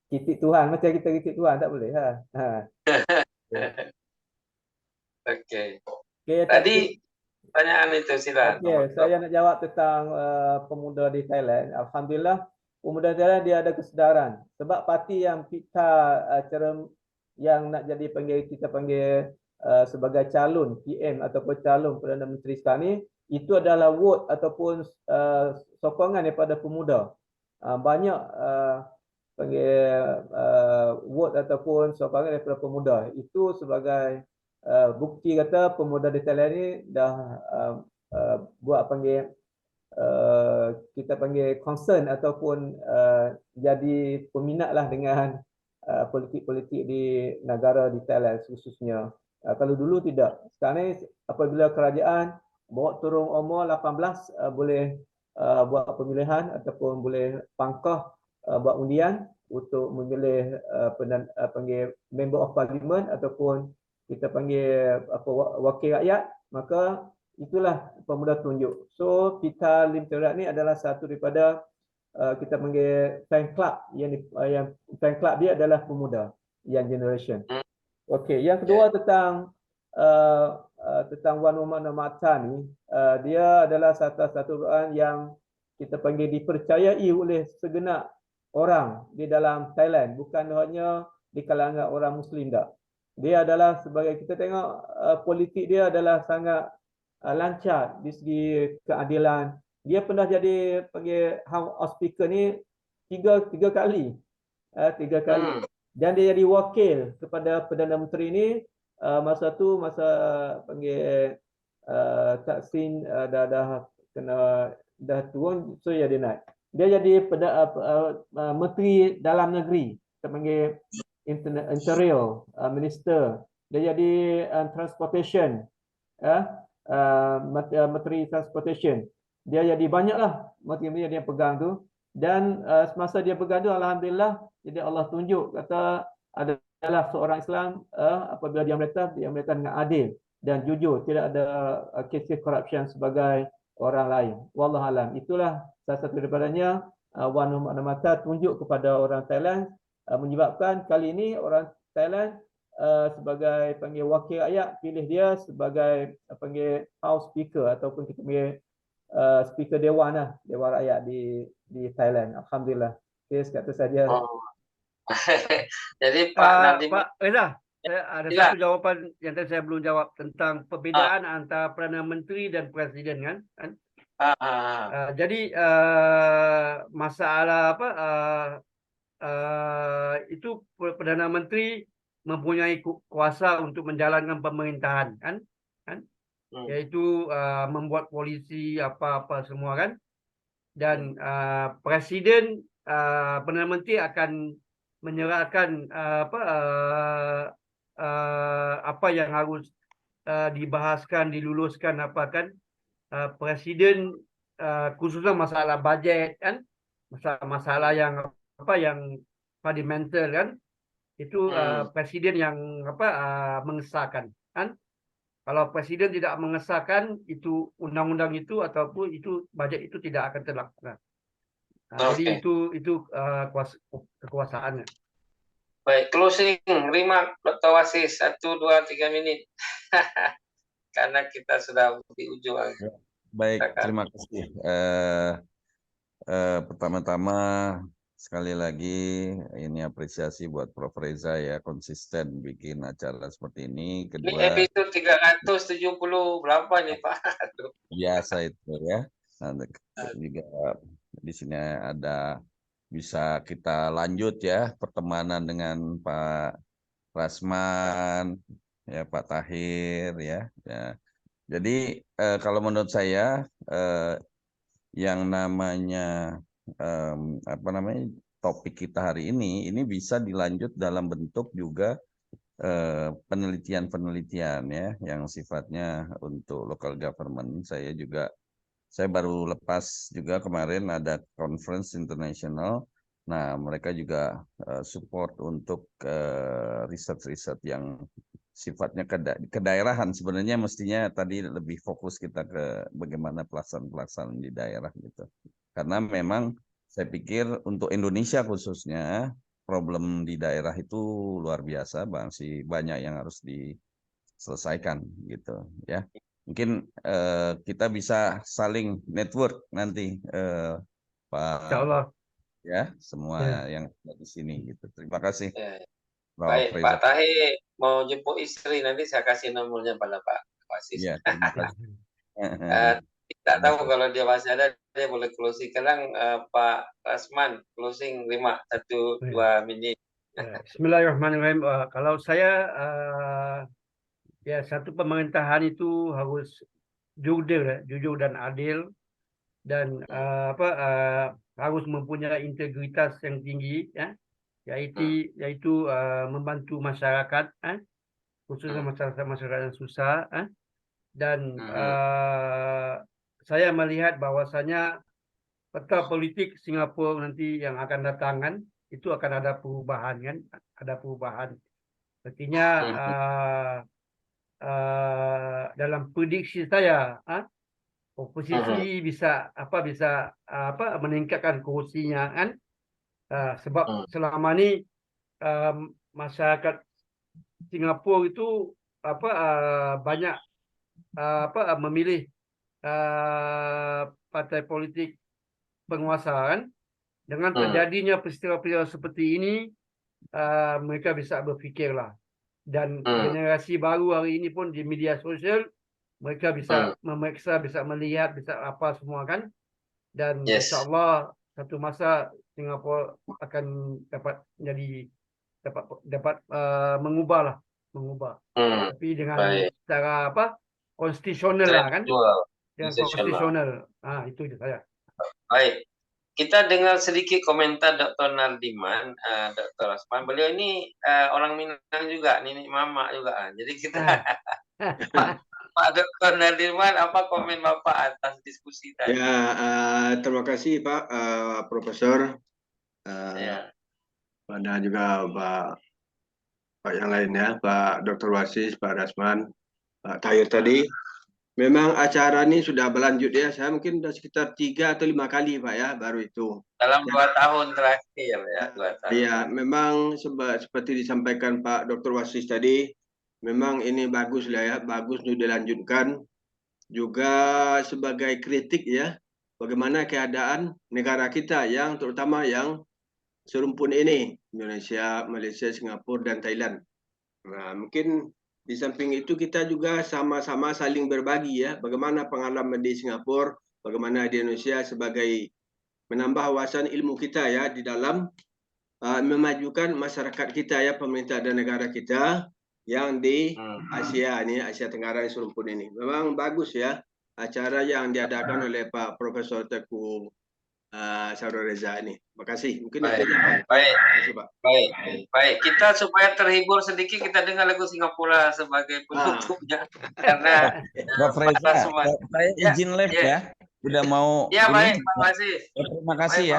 Kritik Tuhan macam kita kritik Tuhan tak boleh. Okey. Tadi pertanyaan itu silakan. Okey, saya nak jawab tentang pemuda di Thailand. Alhamdulillah, pemuda Thailand dia ada kesedaran. Sebab parti yang kita yang nak jadi kita panggil sebagai calon PM ataupun calon Perdana Menteri sekarang ni, itu adalah vote ataupun sokongan daripada pemuda. Banyak panggil vote ataupun sokongan daripada pemuda. Itu sebagai bukti kata pemuda di Thailand ni dah buat panggil kita panggil concern ataupun jadi peminat lah dengan politik-politik di negara di Thailand khususnya. Kalau dulu tidak. Sekarang ni apabila kerajaan bawa turun umur 18 boleh buat pemilihan ataupun boleh pangkah buat undian untuk memilih panggil member of parliament ataupun kita panggil wakil rakyat, maka itulah pemuda tunjuk. So Pita Lim Terak ni adalah satu daripada kita panggil fan club yang fan club dia adalah pemuda young generation. Okey, yang kedua tentang Wan Muhammad Mata ni, dia adalah satu orang yang kita panggil dipercayai oleh segenap orang di dalam Thailand, bukan hanya di kalangan orang Muslim tak. Dia adalah sebagai kita tengok politik dia adalah sangat lancar di segi keadilan. Dia pernah jadi panggil House of Speaker ni tiga kali. Dan dia jadi wakil kepada Perdana Menteri ni masa panggil Taksin dah turun, so ya dia naik. Dia jadi Menteri Dalam Negeri, kita panggil Interior Minister. Dia jadi Transportation, Menteri Transportation. Dia jadi banyaklah menteri dia pegang tu. Dan semasa dia pegang tu, alhamdulillah, jadi Allah tunjuk kata adalah seorang Islam apabila dia merintah dengan adil dan jujur, tidak ada kes corruption sebagai orang lain. Wallahualam. Itulah salah satu daripadanya Wan Muhammad Mata tunjuk kepada orang Thailand, menyebabkan kali ini orang Thailand sebagai panggil wakil rakyat pilih dia sebagai panggil House Speaker ataupun kita panggil Speaker Dewan lah, Dewan Rakyat di Thailand. Alhamdulillah. Okay, sekata saja. Jadi Pak Nadiem, Pak Reza, saya ada satu jawapan yang tadi saya belum jawab tentang perbezaan antara Perdana Menteri dan Presiden kan? Jadi masalah apa? Itu Perdana Menteri mempunyai kuasa untuk menjalankan pemerintahan kan? Iaitu membuat polisi apa-apa semua kan? Dan Presiden Perdana Menteri akan menyerahkan apa yang harus dibahaskan, diluluskan apa kan, Presiden khususnya masalah bajet kan, masalah yang yang fundamental kan, itu Presiden yang mengesahkan kan. Kalau Presiden tidak mengesahkan itu undang-undang itu ataupun itu bajet itu tidak akan terlaksana. Jadi itu kekuasaannya. Baik, closing remark Dr. Wasis 1, 2, 3 menit. Karena kita sudah di ujung. Baik, terima kasih. Pertama-tama sekali lagi ini apresiasi buat Prof. Reza ya, konsisten bikin acara seperti ini. Kedua, ini episode 370 berapa nih Pak? Biasa itu ya. Nanti juga di sini ada bisa kita lanjut ya pertemanan dengan Pak Rasman, ya Pak Tahir ya. Jadi kalau menurut saya yang namanya topik kita hari ini bisa dilanjut dalam bentuk juga penelitian-penelitian ya yang sifatnya untuk local government. Saya baru lepas juga kemarin ada conference international. Nah, mereka juga support untuk riset-riset yang sifatnya kedaerahan. Sebenarnya mestinya tadi lebih fokus kita ke bagaimana pelaksanaan di daerah gitu. Karena memang saya pikir untuk Indonesia khususnya problem di daerah itu luar biasa, masih banyak yang harus diselesaikan gitu ya. Mungkin kita bisa saling network nanti Pak. Insyaallah. Ya, semua yang ada di sini gitu. Terima kasih. Baik, Pak Tahir mau jemput istri, nanti saya kasih nomornya pada Pak Wasis. Iya, terima kasih. Tidak tahu kalau dia masih ada, dia boleh closing. Sekarang Pak Rasman closing 1-2 menit. Bismillahirrahmanirrahim. Kalau saya Ya, satu pemerintahan itu harus jujur dan adil, dan harus mempunyai integritas yang tinggi, ya, yaitu membantu masyarakat, khususnya masyarakat yang susah, dan saya melihat bahwasanya peta politik Singapura nanti yang akan datangan itu akan ada perubahan, kan, ada perubahan. Artinya dalam prediksi saya, oposisi bisa meningkatkan kursinya, kan, sebab selama ini masyarakat Singapura itu banyak memilih partai politik penguasa, kan. Dengan terjadinya peristiwa-peristiwa seperti ini, mereka bisa berfikirlah, dan generasi baru hari ini pun di media sosial mereka bisa memeriksa, bisa melihat, bisa apa semua, kan, dan insyaAllah satu masa Singapura akan dapat mengubah. Tapi dengan cara konstitusional lah, kan, dengan konstitusional. Itu saya. Baik, kita dengar sedikit komentar Dr. Nardiman, Dr. Rasman. Beliau ini orang Minang juga, nenek mama juga. Jadi kita Pak Dr. Nardiman, apa komen Bapak atas diskusi tadi? Ya, terima kasih Pak Profesor, pada juga Pak yang lainnya, Pak Dr. Wasis, Pak Rasman, Pak Tahir tadi. Memang acara ini sudah berlanjut ya. Saya mungkin sudah sekitar 3 atau 5 kali Pak ya, baru itu. Dalam 2 tahun terakhir ya, 2 tahun. Iya, memang seperti disampaikan Pak Dr. Wasis tadi, memang ini bagus lah ya, bagus untuk dilanjutkan. Juga sebagai kritik ya, bagaimana keadaan negara kita yang terutama yang serumpun ini, Indonesia, Malaysia, Singapura, dan Thailand. Nah, mungkin di samping itu kita juga sama-sama saling berbagi ya, bagaimana pengalaman di Singapura, bagaimana di Indonesia sebagai menambah wawasan ilmu kita ya di dalam memajukan masyarakat kita ya, pemerintah dan negara kita yang di Asia ini, Asia Tenggara yang serumpun ini. Memang bagus ya acara yang diadakan oleh Pak Profesor Teguh Saudara Reza ini. Terima kasih. Mungkin baik. Kita supaya terhibur sedikit, kita dengar lagu Singapura sebagai penutupnya. Karena Prof. Reza, saya izin live ya. Udah mau. Ya, baik, terima kasih. Terima kasih ya.